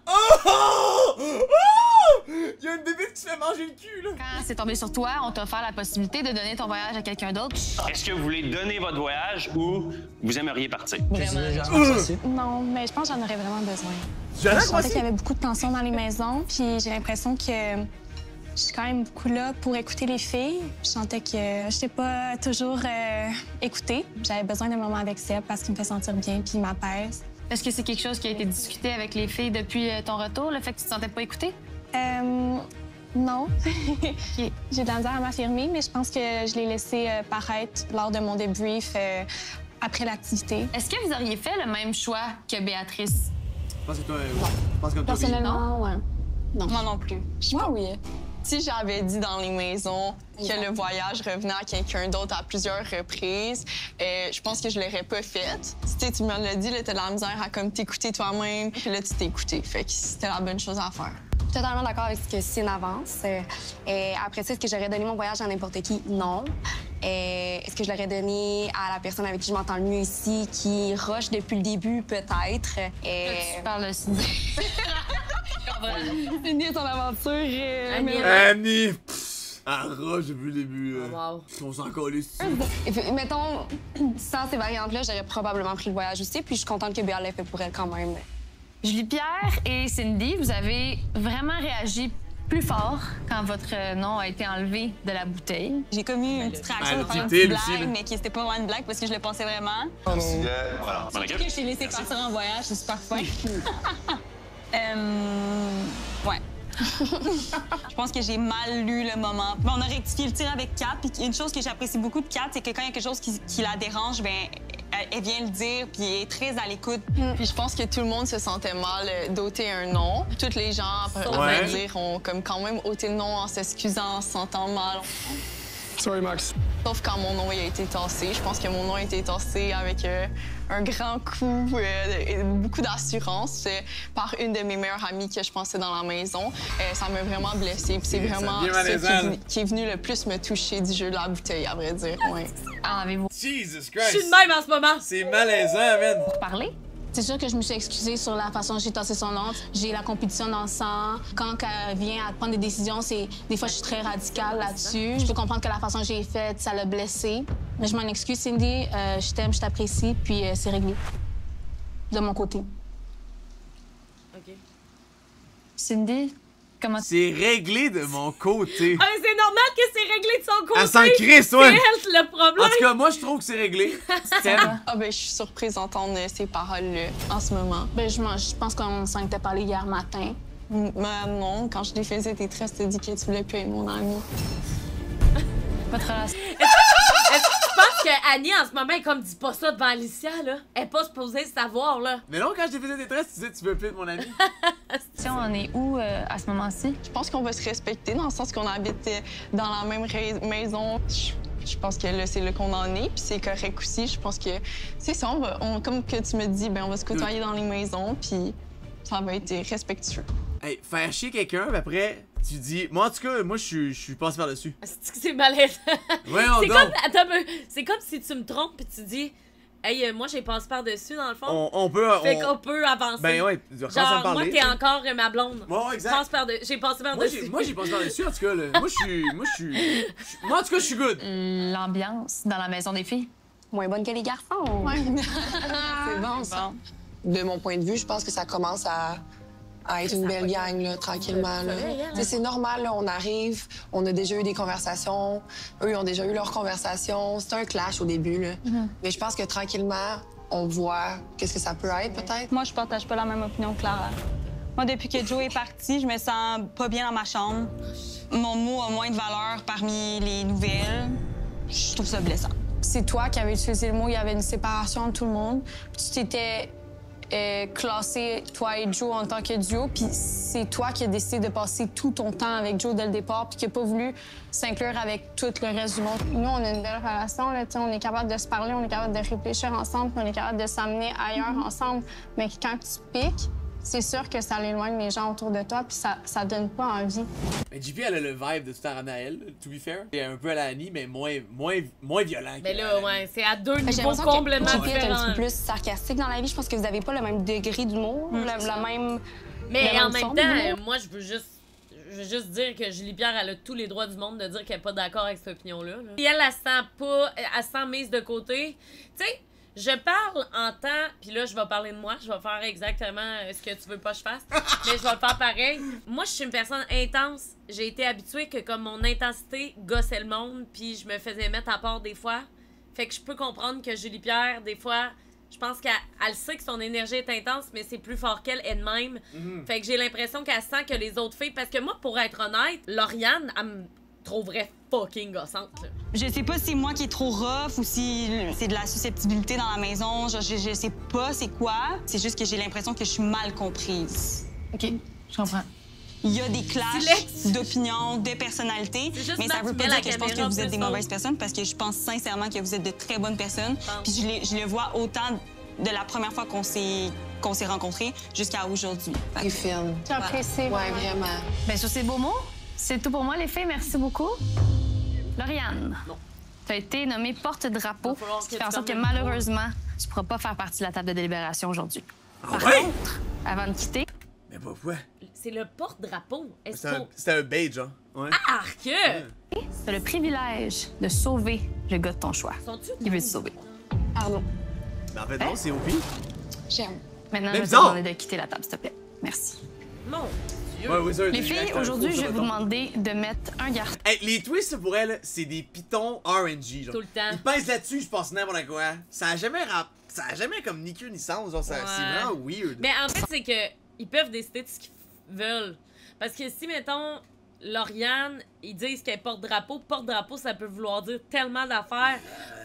Il y a une bébête qui se fait manger le cul, là. Quand c'est tombé sur toi, on t'a offert la possibilité de donner ton voyage à quelqu'un d'autre. Est-ce que vous voulez donner votre voyage ou vous aimeriez partir? Non, mais je pense que j'en aurais vraiment besoin. Je sentais qu'il y avait beaucoup de tension dans les maisons, puis j'ai l'impression que je suis quand même beaucoup là pour écouter les filles. Je sentais que je n'étais pas toujours écoutée. J'avais besoin d'un moment avec Seb parce qu'il me fait sentir bien puis il m'apaise. Est-ce que c'est quelque chose qui a été discuté avec les filles depuis ton retour, le fait que tu te sentais pas écoutée? Non. J'ai de la misère à m'affirmer, mais je pense que je l'ai laissé paraître lors de mon débrief après l'activité. Est-ce que vous auriez fait le même choix que Béatrice? Je pense que toi, je pense que toi, personnellement, ouais. Non. Moi non plus. Moi, oui. Si j'avais dit dans les maisons que le voyage revenait à quelqu'un d'autre à plusieurs reprises, je pense que je l'aurais pas fait. Tu me l'as dit, t'as de la misère à comme t'écouter toi-même, puis là, tu t'es écouté. Fait que c'était la bonne chose à faire. Totalement d'accord avec ce que Cine avance. Après ça, est-ce que j'aurais donné mon voyage à n'importe qui? Non. Est-ce que je l'aurais donné à la personne avec qui je m'entends le mieux ici, qui rush depuis le début, peut-être? Tu parles de Cindy. Cindy est son aventure. Annie! Ah, rush depuis le début. Wow. On s'en collait ici. Mettons, sans ces variantes-là, j'aurais probablement pris le voyage aussi, puis je suis contente que Béa l'ait fait pour elle quand même. Julie-Pierre et Cindy, vous avez vraiment réagi plus fort quand votre nom a été enlevé de la bouteille. J'ai commis une petite réaction de faire une petite blague, mais qui c'était pas vraiment une blague parce que je le pensais vraiment. Voilà. Que je t'ai laissé partir en voyage, c'est super fin. Ouais. Je pense que j'ai mal lu le moment. On a rectifié le tir avec Kat, puis une chose que j'apprécie beaucoup de Kat, c'est que quand il y a quelque chose qui la dérange, bien, elle vient le dire, puis elle est très à l'écoute. Puis je pense que tout le monde se sentait mal d'ôter un nom. Toutes les gens, à vrai dire, ont comme quand même ôté le nom en s'excusant, en se sentant mal. Sorry, Max. Sauf quand mon nom a été tassé. Je pense que mon nom a été tassé avec un grand coup et beaucoup d'assurance par une de mes meilleures amies que je pensais dans la maison. Ça m'a vraiment blessée. Puis c'est vraiment ça qui est venu le plus me toucher du jeu de la bouteille, à vrai dire. Ouais. Avez-vous... Jesus Christ! Je suis de même en ce moment! C'est malaisant, man! Pour parler? C'est sûr que je me suis excusée sur la façon dont j'ai tassé son nom. J'ai la compétition dans le sang. Quand elle vient à prendre des décisions, des fois, je suis très radicale là-dessus. Je peux comprendre que la façon dont j'ai faite, ça l'a blessée. Mais je m'en excuse, Cindy. Je t'aime, je t'apprécie, puis c'est réglé. De mon côté. OK. Cindy, comment... C'est réglé de mon côté. Ah, mais c'est normal que c'est réglé de son côté. Elle s'en crisse, ouais. C'est elle, le problème. En tout cas, moi, je trouve que c'est réglé. Ah, ben, je suis surprise d'entendre ces paroles-là en ce moment. Ben, je pense qu'on s'en était parlé hier matin. Non, quand je défaisais tes traits, tu dit que tu voulais plus être mon ami. Votre relation... Est-ce que tu penses que Annie, en ce moment, elle comme dit pas ça devant Alicia, là? Elle est pas supposée savoir, là. Mais non, quand je défaisais tes traits, tu disais tu veux plus être mon ami. Si on en est où à ce moment-ci? Je pense qu'on va se respecter dans le sens qu'on habite dans la même maison. Je pense que là, c'est là qu'on en est, puis c'est correct aussi. Je pense que, c'est ça, comme que tu me dis, ben on va se côtoyer dans les maisons, puis ça va être respectueux. Hey, faire chier quelqu'un, puis après, tu dis... Moi, en tout cas, moi, je suis passé par-dessus. C'est malaisant. Ouais, c'est comme si tu me trompes, puis tu dis... Hey, moi, j'ai passé par-dessus, dans le fond. On peut... Fait qu'on peut avancer. Ben ouais, genre, à me parler. moi, t'es encore ma blonde. Ouais, exact. J'ai passé par-dessus. Moi, j'ai passé par-dessus, en tout cas, là. Moi, en tout cas, je suis good. L'ambiance dans la maison des filles? Moins bonne que les garçons. Ouais. C'est bon, ça. De mon point de vue, je pense que ça commence à être une belle gang, là, tranquillement. C'est normal, là, on arrive, on a déjà eu des conversations, eux, ils ont déjà eu leurs conversations. C'est un clash au début, là. Mais je pense que tranquillement, on voit qu'est-ce que ça peut être, peut-être. Moi, je partage pas la même opinion que Clara. Moi, depuis que Joe est parti, je me sens pas bien dans ma chambre. Mon mot a moins de valeur parmi les nouvelles. Je trouve ça blessant. C'est toi qui avais utilisé le mot, il y avait une séparation de tout le monde. Puis tu t'étais classé, toi et Joe, en tant que duo. Puis c'est toi qui as décidé de passer tout ton temps avec Joe dès le départ, puis qui n'a pas voulu s'inclure avec tout le reste du monde. Nous, on a une belle relation, là, on est capable de se parler, on est capable de réfléchir ensemble, puis on est capable de s'amener ailleurs ensemble. Mais quand tu piques, c'est sûr que ça l'éloigne les gens autour de toi, puis ça donne pas envie. Mais JP, elle a le vibe de tout en ramener à elle, to be fair. C'est un peu à la Annie, mais moins violent. Mais là, ouais, c'est à deux niveaux complètement complètement différents. différents. Un petit peu plus sarcastique dans la vie. Je pense que vous avez pas le même degré d'humour, le même. Mais le en même forme temps, d'humour. moi, je veux juste dire que Julie Pierre, elle a tous les droits du monde de dire qu'elle n'est pas d'accord avec cette opinion-là. Là. Si elle sent mise de côté, tu sais, je parle en temps, puis là, je vais parler de moi, je vais faire exactement ce que tu veux pas que je fasse, mais je vais le faire pareil. Moi, je suis une personne intense. J'ai été habituée que comme mon intensité gossait le monde, puis je me faisais mettre à part des fois. Fait que je peux comprendre que Julie Pierre, des fois, je pense qu'elle sait que son énergie est intense, mais c'est plus fort qu'elle elle-même. Fait que j'ai l'impression qu'elle sent que les autres filles... Parce que moi, pour être honnête, Lauriane, elle me trouverait fucking gossante. Là. Je sais pas si c'est moi qui est trop rough ou si c'est de la susceptibilité dans la maison. Je sais pas c'est quoi. C'est juste que j'ai l'impression que je suis mal comprise. OK, je comprends. Il y a des clashs d'opinions, de personnalités, mais ça veut pas dire que je pense que vous êtes des mauvaises personnes parce que je pense sincèrement que vous êtes de très bonnes personnes. Puis je le vois autant de la première fois qu'on s'est rencontrés jusqu'à aujourd'hui. C'est fine. J'apprécie. Ouais, vraiment. Bien, sur ces beaux mots, c'est tout pour moi, les filles. Merci beaucoup. Lauriane, tu as été nommée porte-drapeau, ce qui fait en sorte que malheureusement, tu ne pourras pas faire partie de la table de délibération aujourd'hui. Par contre, avant de quitter... Mais pourquoi? C'est le porte-drapeau. C'était un bait, genre. Ouais. Arc! Tu as le privilège de sauver le gars de ton choix. Qui veut te sauver? Pardon. Mais en fait, non, c'est au pire. J'aime. Maintenant, je vais te demander de quitter la table, s'il te plaît. Merci. Mon Dieu. Ouais, les filles, aujourd'hui, je vais vous demander de mettre un garçon. Hey, les twists pour elle, c'est des pitons RNG. Genre. Tout le temps. Ils pèsent là-dessus, je pense n'importe quoi. Ça a jamais comme ni queue ni sens. Genre, c'est vraiment weird. Mais en fait, c'est que ils peuvent décider de ce qu'ils veulent. Parce que si, mettons, Lauriane, ils disent qu'elle porte-drapeau, ça peut vouloir dire tellement d'affaires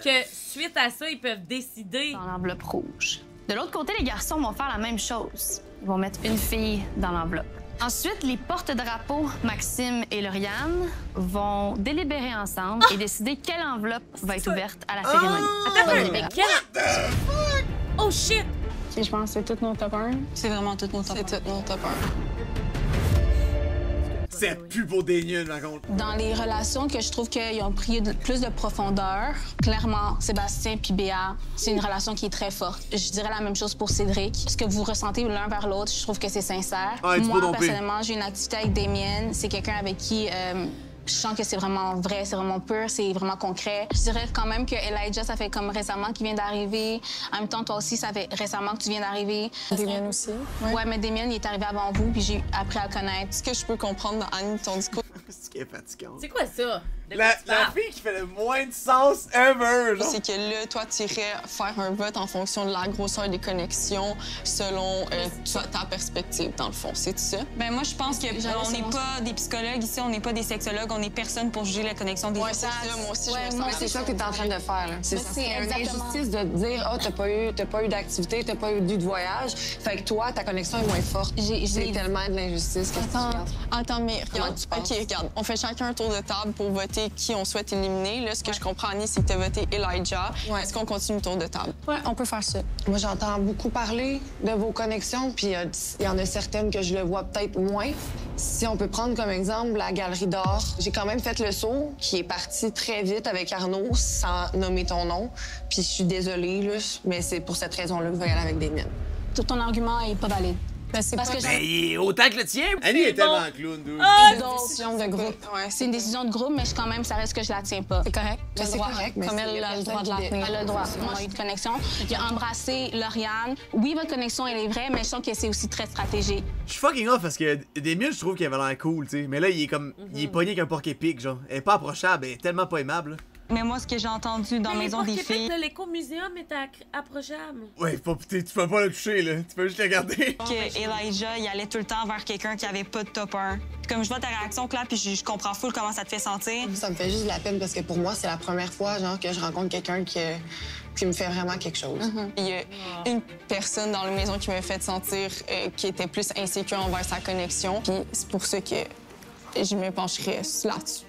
que suite à ça, ils peuvent décider. Dans l'enveloppe rouge. De l'autre côté, les garçons vont faire la même chose. Ils vont mettre une fille dans l'enveloppe. Ensuite, les porte-drapeaux, Maxime et Lauriane, vont délibérer ensemble et décider quelle enveloppe va être ouverte à la cérémonie. Attends, mais quelle... Oh shit! Je pense que c'est tout nos top 1. C'est vraiment tout nos top 1. C'est tout nos top 1. C'est plus beau dénieux, par contre. Dans les relations que je trouve qu'ils ont pris plus de profondeur, clairement, Sébastien puis Béa, c'est une relation qui est très forte. Je dirais la même chose pour Cédric. Ce que vous ressentez l'un vers l'autre, je trouve que c'est sincère. Moi, personnellement, j'ai une activité avec Damien. C'est quelqu'un avec qui Je sens que c'est vraiment vrai, c'est vraiment pur, c'est vraiment concret. Je dirais quand même que Elijah, ça fait comme récemment qu'il vient d'arriver. En même temps, toi aussi, ça fait récemment que tu viens d'arriver. Damien aussi. Ouais, mais Damien, il est arrivé avant vous, puis j'ai appris à le connaître. Ce que je peux comprendre dans Annie, ton discours. C'est qui est fatigant. C'est quoi ça? La fille qui fait le moins de sens ever, genre. C'est que là, toi, tu irais faire un vote en fonction de la grosseur des connexions selon ta perspective, dans le fond. C'est ça? Ben moi, je pense que on n'est pas des psychologues ici, on n'est pas des sexologues, on n'est personne pour juger la connexion des gens. C'est ça, moi aussi, je me sens. C'est ça que tu es en train de faire, là. C'est une injustice de te dire, oh, t'as pas eu d'activité, t'as pas eu de voyage. Fait que toi, ta connexion est moins forte. C'est tellement de l'injustice que tu regardes. Attends, mais regarde. OK, regarde. On fait chacun un tour de table pour voter qui on souhaite éliminer. Là, ce que je comprends, Annie, c'est que tu as voté Elijah. Est-ce qu'on continue le tour de table? Ouais, on peut faire ça. Moi, j'entends beaucoup parler de vos connexions, puis il y en a certaines que je le vois peut-être moins. Si on peut prendre comme exemple la Galerie d'Or, j'ai quand même fait le saut, qui est parti très vite avec Arnaud, sans nommer ton nom. Puis je suis désolée, là, mais c'est pour cette raison-là que je vais y aller avec Damien. Tout ton argument est pas valide. Parce que il est autant que le tien. Annie est tellement clown, dude. C'est une décision de groupe. Ouais, c'est une décision de groupe, mais quand même, ça reste que je la tiens pas. C'est correct. C'est correct, mais comme elle a le droit de la tenir. Elle a le droit. On a eu de connexion. Il a embrassé Lauriane. Oui, votre connexion, elle est vraie, mais je sens que c'est aussi très stratégique. Je suis fucking off parce que Damien, je trouve qu'il avait l'air cool, tu sais. Mais là, il est comme. Il est pogné avec un porc épic, genre. Elle est pas approchable, elle est tellement pas aimable. Mais moi, ce que j'ai entendu dans Maison des filles... de l'éco-muséum est approchable. Ouais, tu peux pas le toucher, là. Tu peux juste le regarder. Que Elijah, il allait tout le temps vers quelqu'un qui avait pas de top 1. Puis comme je vois ta réaction, Claire, puis je comprends full comment ça te fait sentir. Ça me fait juste de la peine parce que pour moi, c'est la première fois, genre, que je rencontre quelqu'un qui me fait vraiment quelque chose. Il y a une personne dans la maison qui m'a fait sentir qui était plus insécure envers sa connexion. Puis c'est pour ça que je me pencherais là-dessus.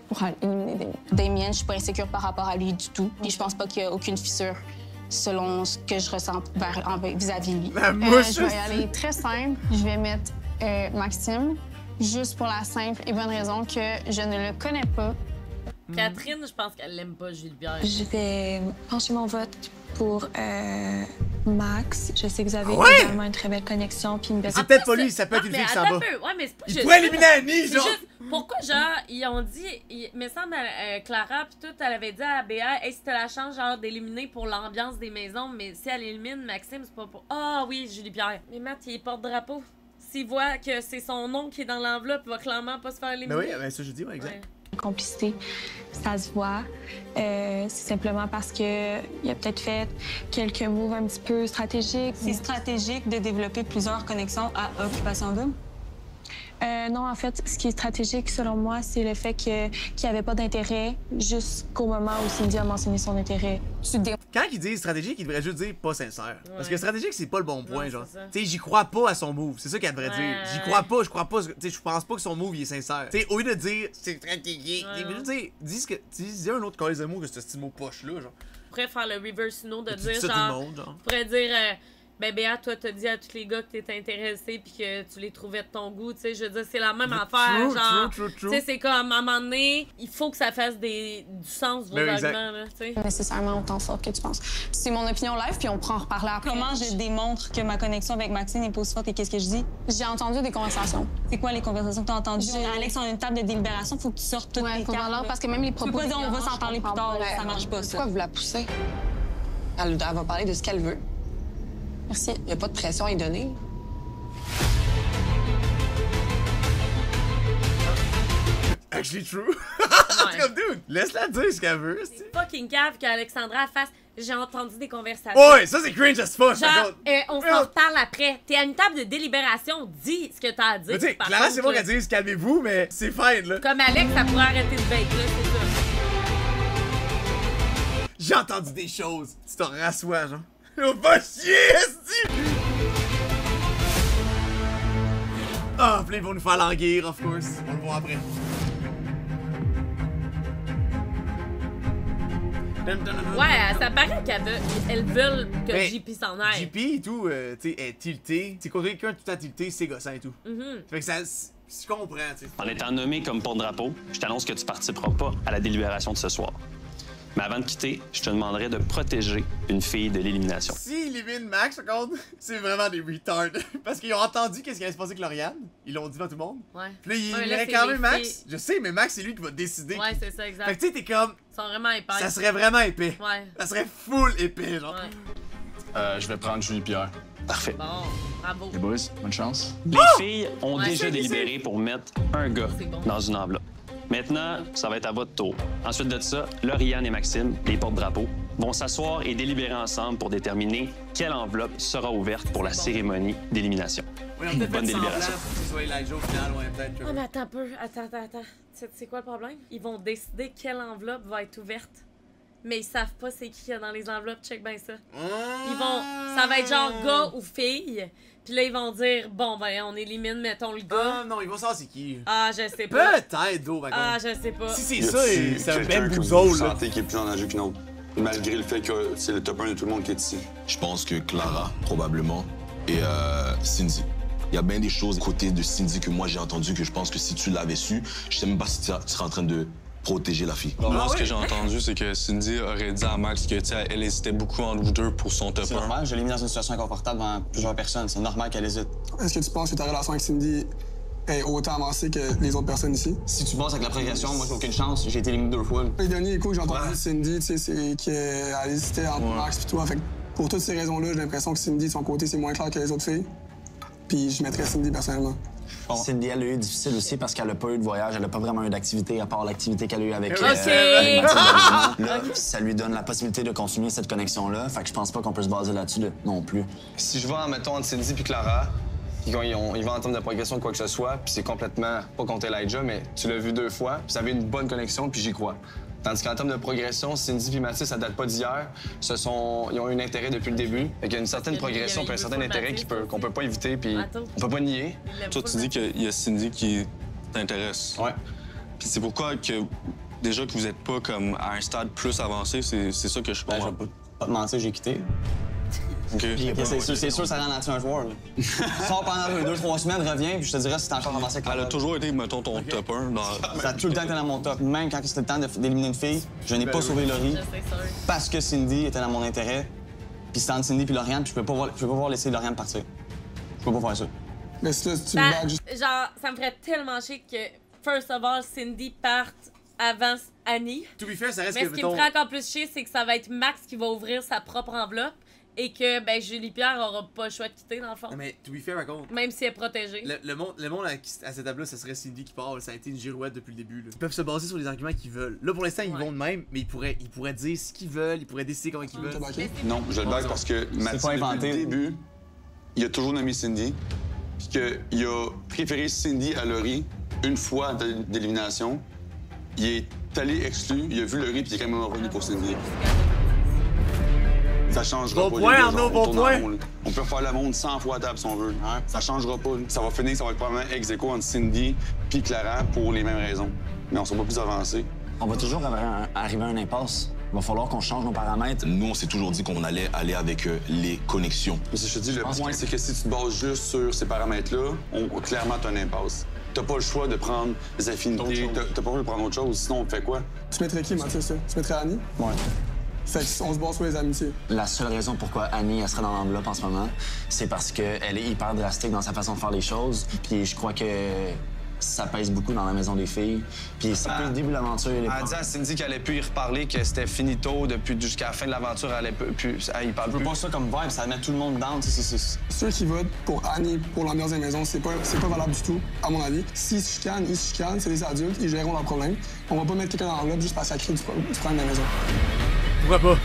Pour éliminer Damien. Damien, je suis pas insécure par rapport à lui du tout. Puis je pense pas qu'il y a aucune fissure selon ce que je ressens vis-à-vis de lui. Je vais y aller très simple. Je vais mettre Maxime, juste pour la simple et bonne raison que je ne le connais pas. Catherine, je pense qu'elle l'aime pas, Julie Bière. Je vais pencher mon vote pour Max. Je sais que vous avez également une très belle connexion. C'est peut-être pas lui, ça peut être une fille qui s'en va. Ouais, mais c'est pas il pourrait éliminer Annie, genre! Pourquoi, genre, ils ont dit, il me semble, Clara, puis tout, elle avait dit à Béa, hey, si t'as la chance, genre, d'éliminer pour l'ambiance des maisons, mais si elle élimine Maxime, c'est pas pour. Ah oui, Julie Pierre. Mais Matt, il est porte-drapeau. S'il voit que c'est son nom qui est dans l'enveloppe, il va clairement pas se faire éliminer. Mais oui, ça je dis, ouais, exact. Ouais. Complicité, ça se voit. C'est simplement parce que il a peut-être fait quelques moves un petit peu stratégiques. C'est stratégique de développer plusieurs connexions à Occupation Double? Non, en fait, ce qui est stratégique, selon moi, c'est le fait qu'il n'y avait pas d'intérêt jusqu'au moment où Cindy a mentionné son intérêt. Quand ils disent stratégique, ils devraient juste dire pas sincère. Ouais. Parce que stratégique, c'est pas le bon point, genre. Tu sais, j'y crois pas à son move. C'est ça qu'elle devrait dire. J'y crois pas, je crois pas. Tu sais, je pense pas que son move, il est sincère. Tu sais, au lieu de dire c'est stratégique, dis un autre cause de mots que ce petit mot poche-là, genre. On pourrait faire le reverse no de dire, genre. On pourrait dire. Ben Béa, toi, t'as dit à tous les gars que t'étais intéressé puis que tu les trouvais de ton goût, tu sais, je veux dire, c'est la même affaire, genre, tu sais, c'est comme, à un moment donné, il faut que ça fasse du sens, vos arguments, là, tu sais. Nécessairement autant fort que tu penses. C'est mon opinion live, puis on pourra en reparler après. Comment je démontre que ma connexion avec Maxime est pas aussi forte et qu'est-ce que je dis? J'ai entendu des conversations. C'est quoi les conversations que t'as entendues? Alex, on a une table de délibération, faut que tu sortes toutes les cartes. Parce que même les propos... Tu peux pas dire, on va s'en parler plus tard, ça marche pas, ça. Pourquoi vous la poussez? Elle va parler de ce qu'elle veut. Merci. Il n'y a pas de pression à y donner. Actually true. Comme dude, laisse-la dire ce qu'elle veut. C'est fucking cave qu'Alexandra fasse. J'ai entendu des conversations. Ouais, ça c'est cringe as fuck. Genre, on s'en reparle après. T'es à une table de délibération, dis ce que t'as à dire. Tu sais, Clara, c'est bon qu'elle dise calmez-vous, mais c'est fine, là. Comme Alex, ça pourrait arrêter de bête, là, c'est ça. J'ai entendu des choses. Tu te rassois, genre. On va chier, esti! Ah, puis ils vont nous faire languir, of course. On le voit après. Ouais, ça paraît qu'elles veulent que JP s'en aille. JP et tout, tu sais, est tilté. C'est quand quelqu'un tout à tilté, c'est gossant et tout. Fait que ça... Je comprends, tu sais. En étant nommé comme porte-drapeau, je t'annonce que tu participeras pas à la délibération de ce soir. Mais avant de quitter, je te demanderais de protéger une fille de l'élimination. S'ils éliminent Max, par contre, c'est vraiment des retards. Parce qu'ils ont entendu qu'est-ce qui allait se passer avec Lauriane. Ils l'ont dit devant tout le monde. Ouais. Puis là, ils élimineraient quand même Max. Je sais, mais Max, c'est lui qui va décider. Ouais, c'est ça, exact. Fait que tu sais, t'es comme. Ils sont vraiment épais. Ça serait vraiment épais. Ouais. Ça serait full épais, genre. Ouais. Je vais prendre Julie-Pierre. Parfait. Bon, bravo. Les boys, bonne chance. Les filles ont déjà délibéré pour mettre un gars dans une enveloppe. Maintenant, ça va être à votre tour. Ensuite de ça, Lauriane et Maxime, les porte-drapeaux, vont s'asseoir et délibérer ensemble pour déterminer quelle enveloppe sera ouverte pour la cérémonie d'élimination. Bonne délibération. Oh, mais attends un peu. Attends. C'est quoi le problème? Ils vont décider quelle enveloppe va être ouverte. Mais ils savent pas c'est qui y a dans les enveloppes. Check bien ça. Ça va être genre gars ou fille. Puis là, ils vont dire, bon, ben, on élimine, mettons, le gars. Ah non, ils vont savoir c'est qui. Ah, je sais pas. Peut-être, d'eau, par contre. Ah, je sais pas. Si c'est ça, c'est un quelqu'un même que vous bousole, là. sentez qui est plus en enjeu qu'une autre, malgré le fait que c'est le top 1 de tout le monde qui est ici. Je pense que Clara, probablement, et Cindy. Il y a bien des choses côté de Cindy que moi j'ai entendu que je pense que si tu l'avais su, je sais même pas si tu serais en train de protéger la fille. Moi, ce que j'ai entendu, c'est que Cindy aurait dit à Max que, elle hésitait beaucoup entre vous deux pour son top 1. C'est normal, je l'ai mis dans une situation inconfortable devant plusieurs personnes. C'est normal qu'elle hésite. Est-ce que tu penses que ta relation avec Cindy est autant avancée que les autres personnes ici? Si tu passes avec la progression, moi, j'ai aucune chance. J'ai été éliminé 2 fois. Les derniers échos que j'ai entendus de Cindy, tu sais, c'est qu'elle hésitait entre Max et toi. Fait que pour toutes ces raisons-là, j'ai l'impression que Cindy, de son côté, c'est moins clair que les autres filles. Puis je mettrais Cindy personnellement. Cindy, elle a eu difficile aussi parce qu'elle a pas eu de voyage, elle a pas vraiment eu d'activité à part l'activité qu'elle a eue avec ça lui donne la possibilité de continuer cette connexion-là. Fait que je pense pas qu'on peut se baser là-dessus non plus. Si je vais, mettons, entre Cindy et Clara, puis ils vont en termes de progression, quoi que ce soit, puis c'est complètement, pas contre Elijah, mais tu l'as vu 2 fois, puis ça avait une bonne connexion, puis j'y crois. Tandis qu'en termes de progression, Cindy et Mathis, ça date pas d'hier. Ils ont eu un intérêt depuis le début. Il y a une certaine progression puis un certain intérêt qu'on peut pas éviter puis on peut pas nier. Toi, tu dis qu'il y a Cindy qui t'intéresse. Ouais. Puis c'est pourquoi que déjà que vous êtes pas comme à un stade plus avancé, c'est ça que je pense. Je vais pas te mentir, j'ai quitté. OK. C'est sûr, ça rend là-dessus un joueur. Sors pendant 2-3 semaines, reviens, puis je te dirais si t'es encore avancé avec Elle a toujours été, mettons, ton top 1. Ça a tout le temps été dans mon top. Même quand c'était le temps d'éliminer une fille, je n'ai pas sauvé Laurie parce que Cindy était dans mon intérêt. Puis c'était entre Cindy et Lauriane, puis je peux pas voir laisser Lauriane partir. Je peux pas faire ça. Mais si là, tu me bats juste... Genre, ça me ferait tellement chier que, first of all, Cindy parte avant Annie. To be fair, ça reste mais ce qui me ferait encore plus chier, c'est que ça va être Max qui va ouvrir sa propre enveloppe. Et que, ben, Julie-Pierre aura pas le choix de quitter, dans le fond. Non, mais to be fair, par contre. Même si elle est protégée. Le monde à cette table-là, ça serait Cindy qui part. Ça a été une girouette depuis le début. Là. Ils peuvent se baser sur les arguments qu'ils veulent. Là, pour l'instant, ils vont de même, mais ils pourraient dire ce qu'ils veulent, ils pourraient décider comment ils veulent. Non, je le bague parce que Mathis, depuis le début, il a toujours nommé Cindy. Puis qu'il a préféré Cindy à Laurie une fois d'élimination. Il est allé exclu, il a vu Laurie, puis il est quand même revenu pour Cindy. Ça changera pas. Bon point. On peut faire le monde 100 fois à table si on veut. Ça changera pas. Ça va finir, ça va être probablement ex-aequo entre Cindy puis Clara pour les mêmes raisons. Mais on sera pas plus avancé. On va toujours arriver à une impasse. Il va falloir qu'on change nos paramètres. Nous, on s'est toujours dit qu'on allait aller avec les connexions. Mais si je te dis, le point, c'est que si tu te bases juste sur ces paramètres-là, clairement, t'as une impasse. T'as pas le choix de prendre des affinités, t'as pas le choix de prendre autre chose. Sinon, on fait quoi? Tu mettrais qui, Mathis? Tu mettrais Annie? Ouais. Fait qu'on se base sur les amitiés. La seule raison pourquoi Annie elle serait dans l'enveloppe en ce moment, c'est parce qu'elle est hyper drastique dans sa façon de faire les choses. Puis je crois que ça pèse beaucoup dans la maison des filles. Puis c'est depuis le début de l'aventure. Elle a dit à Cindy qu'elle allait plus y reparler, que c'était finito depuis jusqu'à la fin de l'aventure. Elle y parle plus. Je veux pas ça comme vibe, ça met tout le monde down. Ceux qui votent pour Annie pour l'ambiance des maisons, c'est pas valable du tout, à mon avis. S'ils se chicanent, c'est des adultes, ils géreront leurs problèmes. On va pas mettre quelqu'un dans l'enveloppe juste parce qu'elle crée du problème de la maison. Pourquoi pas?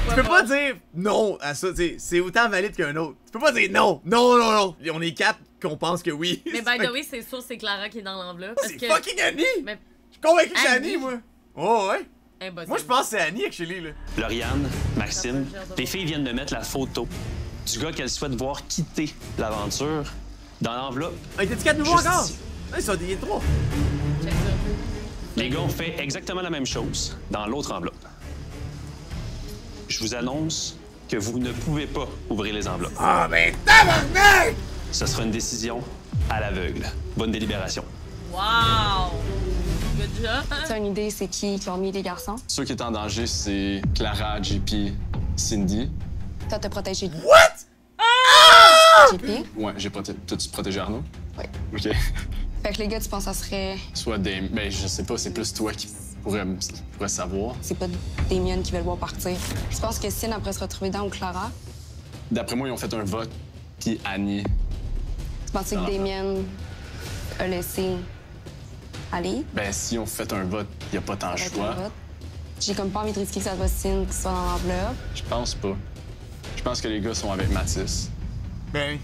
Tu peux pas dire non à ça, c'est autant valide qu'un autre. Tu peux pas dire non. On est 4 qu'on pense que oui. Mais by the way, c'est sûr, c'est Clara qui est dans l'enveloppe. C'est fucking Annie! Je suis convaincu que c'est Annie, moi. Oh, ouais. Moi, je pense que c'est Annie, actually, là. Lauriane, Maxime, les filles viennent de mettre la photo du gars qu'elles souhaitent voir quitter l'aventure dans l'enveloppe. Ah, il était 4 nouveaux encore? Ils sont des 3. Les gars ont fait exactement la même chose dans l'autre enveloppe. Je vous annonce que vous ne pouvez pas ouvrir les enveloppes. Ah, ben tabarnak! Ce sera une décision à l'aveugle. Bonne délibération. Wow! Good déjà. Tu as une idée, c'est qui ont mis les garçons? Ceux qui étaient en danger, c'est Clara, JP, Cindy. Toi, t'as protégé. What? JP? Ouais, j'ai protégé. T'as-tu protégé Arnaud? Oui. OK. Fait que les gars, tu penses que ça serait. Soit des. Ben, je sais pas, c'est plus toi qui pourrais savoir. C'est pas Damien qui veut le voir partir. Tu penses que Sin après se retrouver dans ou Clara? D'après moi, ils ont fait un vote, puis Annie. Tu penses que Damien a laissé aller? Ben, si on fait un vote, il n'y a pas tant de choix. J'ai comme pas envie de risquer que ça soit Sin qui soit dans l'enveloppe. Je pense pas. Je pense que les gars sont avec Mathis. Ben.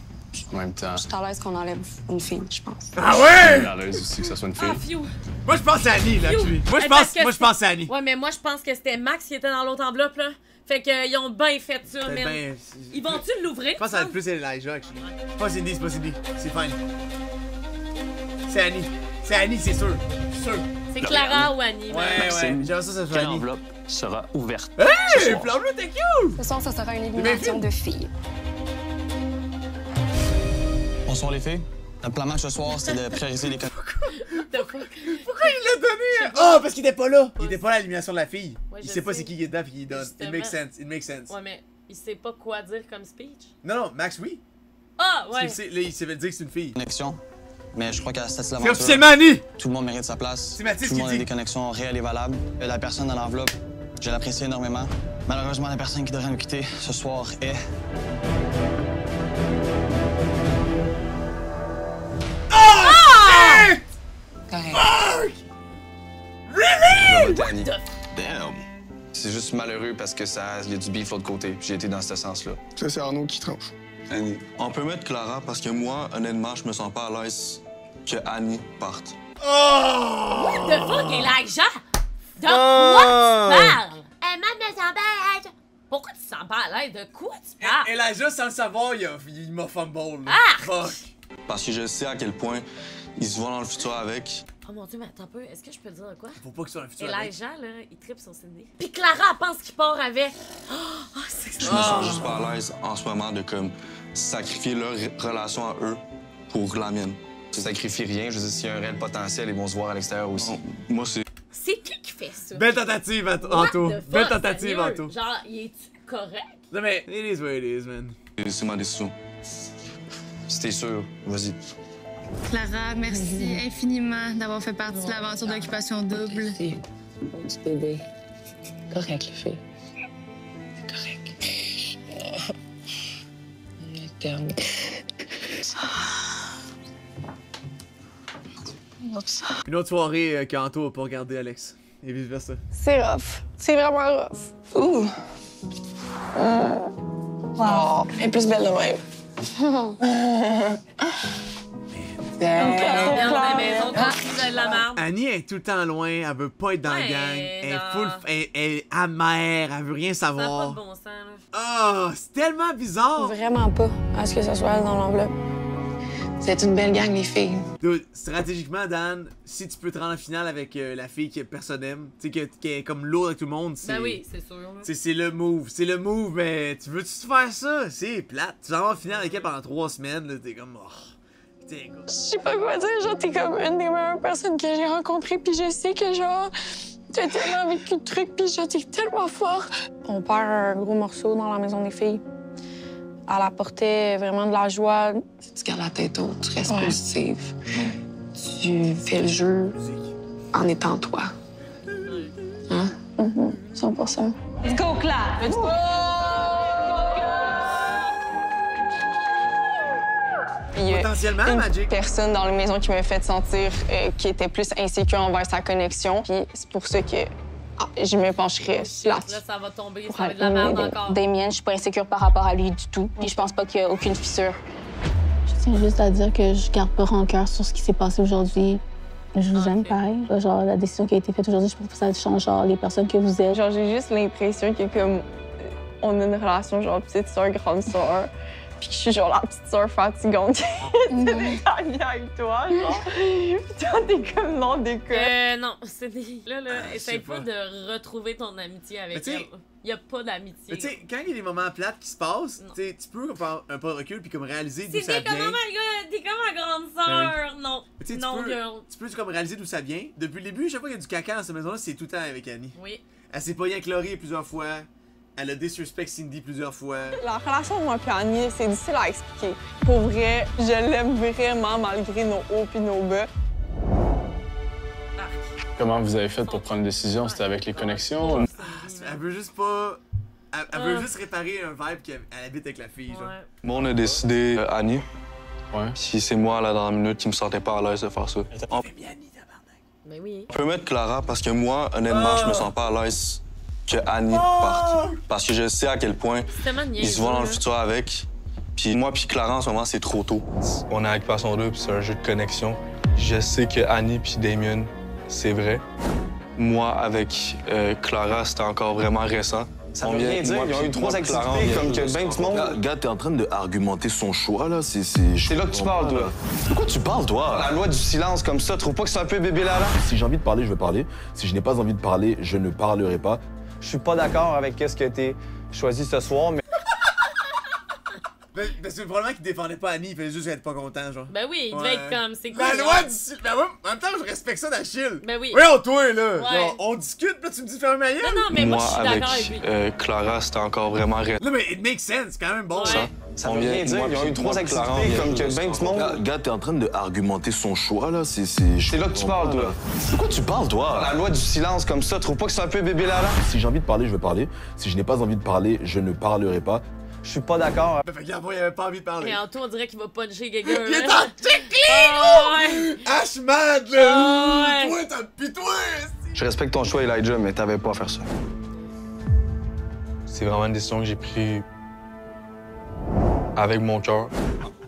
En même temps. Je suis à l'aise qu'on enlève une fille, je pense. Ah ouais? Je suis à l'aise aussi que ça soit une fille. Ah, fiu. Moi, je pense à Annie, là, actually. Moi, je pense à Annie. Ouais, mais moi, je pense que c'était Max qui était dans l'autre enveloppe, là. Fait qu'ils ont bien fait ça, man. Ils vont-tu l'ouvrir? Je pense que ça va être plus Elijah, actually. C'est pas Cindy, c'est pas Cindy. C'est fine. C'est Annie. C'est Annie, c'est sûr. Je suis sûr. C'est Clara ou Annie. Ouais, ouais. J'aimerais ça fait Quelle Annie. enveloppe sera ouverte? Hey! Plan bleu, t'es cute! Ce soir, ça sera une élimination de filles. Bonsoir les filles. Notre plan match ce soir, c'est de prioriser les Pourquoi il l'a donné? Oh, parce qu'il était pas là. Il était pas là à l'élimination de la fille. Ouais, il sait pas c'est qui est dedans puis il donne. Justement. It makes sense. It makes sense. Ouais, mais il sait pas quoi dire comme speech. Non, Max, oui. Ah, ouais. Là, il savait dire que c'est une fille. connexions. Mais je crois qu'à cette C'est officiellement Annie! Tout le monde mérite sa place. C'est Mathis Tout le qui monde dit. a des connexions réelles et valables. La personne dans l'enveloppe, je l'apprécie énormément. Malheureusement, la personne qui devrait nous quitter ce soir est... Fuck! Really? Damn! C'est juste malheureux parce que il y a du beef de l'autre côté. Puis j'ai été dans ce sens-là. Ça, c'est Arnaud qui tranche. Annie. On peut mettre Clara parce que moi, honnêtement, je me sens pas à l'aise que Annie parte. Oh! What the fuck, Elijah? De quoi tu parles? Emma me sent bête. Pourquoi tu te sens pas à l'aise? De quoi tu parles? Elijah, sans le savoir, il m'a fumble. Ah! Fuck! Parce que je sais à quel point ils se vont dans le futur avec. Oh mon dieu, mais attends un peu, est-ce que je peux te dire de quoi? Faut pas qu'il soit dans le futur. Elijah, là, il tripe sur Cindy. Puis Clara, elle pense qu'il part avec. Oh, c'est Je me sens juste pas à l'aise en ce moment de comme sacrifier leur relation à eux pour la mienne. Tu sacrifies rien. Je veux dire, s'il y a un réel potentiel, ils vont se voir à l'extérieur aussi. Non, moi, c'est... C'est qui fait ça? Belle tentative, Anto. Belle tentative, Anto. Genre, il est-tu correct? Non, mais it is what it is, man. C'est ma décision. Si t'es sûr, vas-y. Clara, merci infiniment d'avoir fait partie de l'aventure d'Occupation Double. Merci. Mon petit bébé. Correct, les filles. Correct. Interne. Une autre soirée qu'Anto a pas regardé Alex. Et vice versa. C'est rough. C'est vraiment rough. Ouh. Oh, elle est plus belle de même. Annie est tout le temps loin, elle veut pas être dans la gang, elle est full, elle est amère, elle veut rien savoir. Ça n'a pas de bon sens, là. Oh, c'est tellement bizarre! Vraiment pas à ce que ça soit elle dans l'enveloppe. C'est une belle gang, les filles. Dude, stratégiquement, Dan, si tu peux te rendre en finale avec la fille que personne aime, tu sais, qui est comme lourde avec tout le monde, c'est... Ben oui, c'est sûr. C'est le move, mais tu veux-tu faire ça? C'est plate. Tu vas en finale avec elle pendant 3 semaines, là, t'es comme... Oh. Je sais pas quoi dire, genre, t'es comme une des meilleures personnes que j'ai rencontrées, puis je sais que, genre, t'as tellement vécu de trucs, puis genre, t'es tellement forte. On perd un gros morceau dans la maison des filles. Elle apportait vraiment de la joie. Tu gardes la tête haute, tu restes positive. Tu fais le jeu en étant toi. Hein? 100%. Let's go, Claire! Let's go! Il y a potentiellement une Magic. personne dans la maison qui m'a fait sentir qui était plus insécure envers sa connexion. Puis c'est pour ça que je me pencherais là-dessus. Là, ça va tomber, ça va être de la merde encore. Damien, je suis pas insécure par rapport à lui du tout. Puis je pense pas qu'il y a aucune fissure. Je tiens juste à dire que je garde pas rancœur sur ce qui s'est passé aujourd'hui. Je vous aime pareil. Genre, la décision qui a été faite aujourd'hui, je pense que ça change genre les personnes que vous êtes. Genre, j'ai juste l'impression que comme on a une relation genre petite sœur, grande sœur. Puis que je suis genre la petite sœur fatigante qui essaie d'être amie avec toi, genre. Puis toi, t'es comme non, déconne. Non, c'est des... Là, essaye pas de retrouver ton amitié avec elle. Il y a pas d'amitié. Tu sais, quand il y a des moments plates qui se passent, tu peux faire un pas de recul puis comme réaliser d'où ça vient. T'es comme, oh my god, t'es comme ma grande sœur. Non, non, girl. Tu peux comme réaliser d'où ça vient. Depuis le début, chaque fois qu'il y a du caca dans cette maison-là, c'est tout le temps avec Annie. Oui. Elle s'est pognée avec Laurie plusieurs fois. Elle a disrespect Cindy plusieurs fois. La relation de moi et Annie, c'est difficile à expliquer. Pour vrai, je l'aime vraiment malgré nos hauts et nos bas. Comment vous avez fait pour prendre une décision? C'était avec les connexions? Elle veut juste pas... Elle veut juste réparer un vibe qu'elle habite avec la fille, genre. Moi, on a décidé Annie. Ouais. Si c'est moi, à la dernière minute, qui me sentais pas à l'aise de faire ça. Ben oui. On peut mettre Clara parce que moi, honnêtement, je me sens pas à l'aise que Annie parte. Parce que je sais à quel point ils se voient dans le futur avec. Puis moi puis Clara, en ce moment, c'est trop tôt. On est avec Passion 2, puis c'est un jeu de connexion. Je sais que Annie puis Damien, c'est vrai. Moi, avec Clara, c'était encore vraiment récent. Ça veut rien dire, ils ont eu 3 activités comme que ben du monde. Gars, t'es en train d'argumenter son choix, là. C'est là que tu parles, toi. De quoi tu parles, toi? La loi du silence comme ça, trouve pas que c'est un peu bébé là? Si j'ai envie de parler, je vais parler. Si je n'ai pas envie de parler, je ne parlerai pas. Je suis pas d'accord avec ce que t'es choisi ce soir, mais... Parce que probablement qu'il défendait pas Annie, il fallait juste être pas content, genre. Ben oui, il devait être comme, c'est cool. La loi du silence. Ben ouais, en même temps, je respecte ça d'Achille. Ben oui. Oui, on toi, là. Ouais. Genre, on discute, puis là, tu me dis de faire ma gueule. Non, mais moi, je suis d'accord avec lui. Clara, c'était encore vraiment récent. Non, mais it makes sense, c'est quand même bon. Ça veut rien dire, ils ont eu 3 activités comme que ben du monde. Gars, t'es en train d'argumenter son choix, là. C'est là que tu parles, toi. De quoi tu parles, toi? La loi du silence comme ça, trouve pas que c'est un peu bébé là? Si j'ai envie de parler, je vais parler. Si je n'ai pas envie de parler, je ne parlerai pas. Je suis pas d'accord. Fait que il avait pas envie de parler. Et Anto, on dirait qu'il va puncher quelqu'un. Il est en check-clean! Ashmad, là! Toi, pis toi! Je respecte ton choix, Elijah, mais t'avais pas à faire ça. C'est vraiment une décision que j'ai prise avec mon cœur.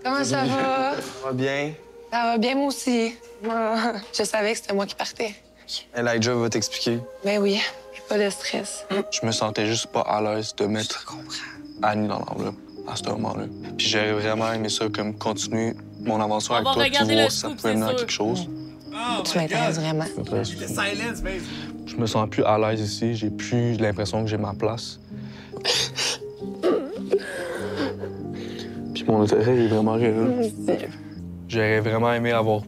Comment ça va? Ça va bien. Ça va bien, moi aussi. Je savais que c'était moi qui partais. Elijah va t'expliquer. Ben oui, pas de stress. Je me sentais juste pas à l'aise de mettre Annie dans l'enveloppe à ce moment-là. Puis j'aurais vraiment aimé ça, comme continuer mon aventure avec toi, puis voir si ça pouvait mener à quelque chose. Tu m'intéresses vraiment. Silence, babe. Je me sens plus à l'aise ici, j'ai plus l'impression que j'ai ma place. Puis mon intérêt est vraiment réel. J'aurais vraiment aimé avoir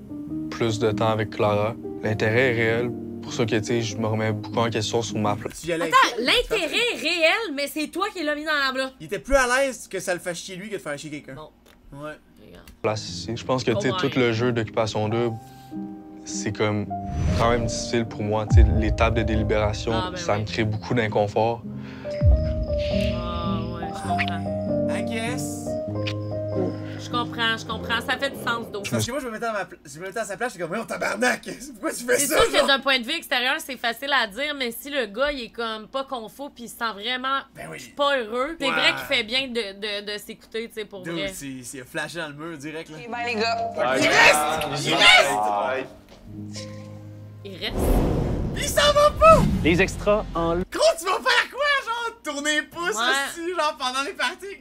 plus de temps avec Clara. L'intérêt est réel. Pour ça que, tu sais, je me remets beaucoup en question sur ma place. Attends, l'intérêt est réel, mais c'est toi qui l'as mis dans l'enveloppe. Il était plus à l'aise que ça le fasse chier lui que de faire chier quelqu'un. Bon. Ouais. Place ici. Je pense que, tu sais, tout le jeu d'occupation double, c'est comme quand même difficile pour moi. Tu sais, l'étape de délibération, ça me crée beaucoup d'inconfort. Ah, ouais, je comprends. I guess. Je comprends. Ça fait du sens, donc. Parce que moi, je me mettais à sa place, je suis comme, ouais, on tabarnak! Pourquoi tu fais ça? C'est sûr que d'un point de vue extérieur, c'est facile à dire, mais si le gars, il est comme pas confo puis il se sent vraiment pas heureux, c'est vrai qu'il fait bien de s'écouter, tu sais, pour vrai. C'est flashé dans le mur direct, là. Et ben, les gars. Il reste! Il reste? Il s'en va pas! Les extras en... Gros, tu vas faire quoi, genre? Tourner les pouces, aussi, genre, pendant les parties?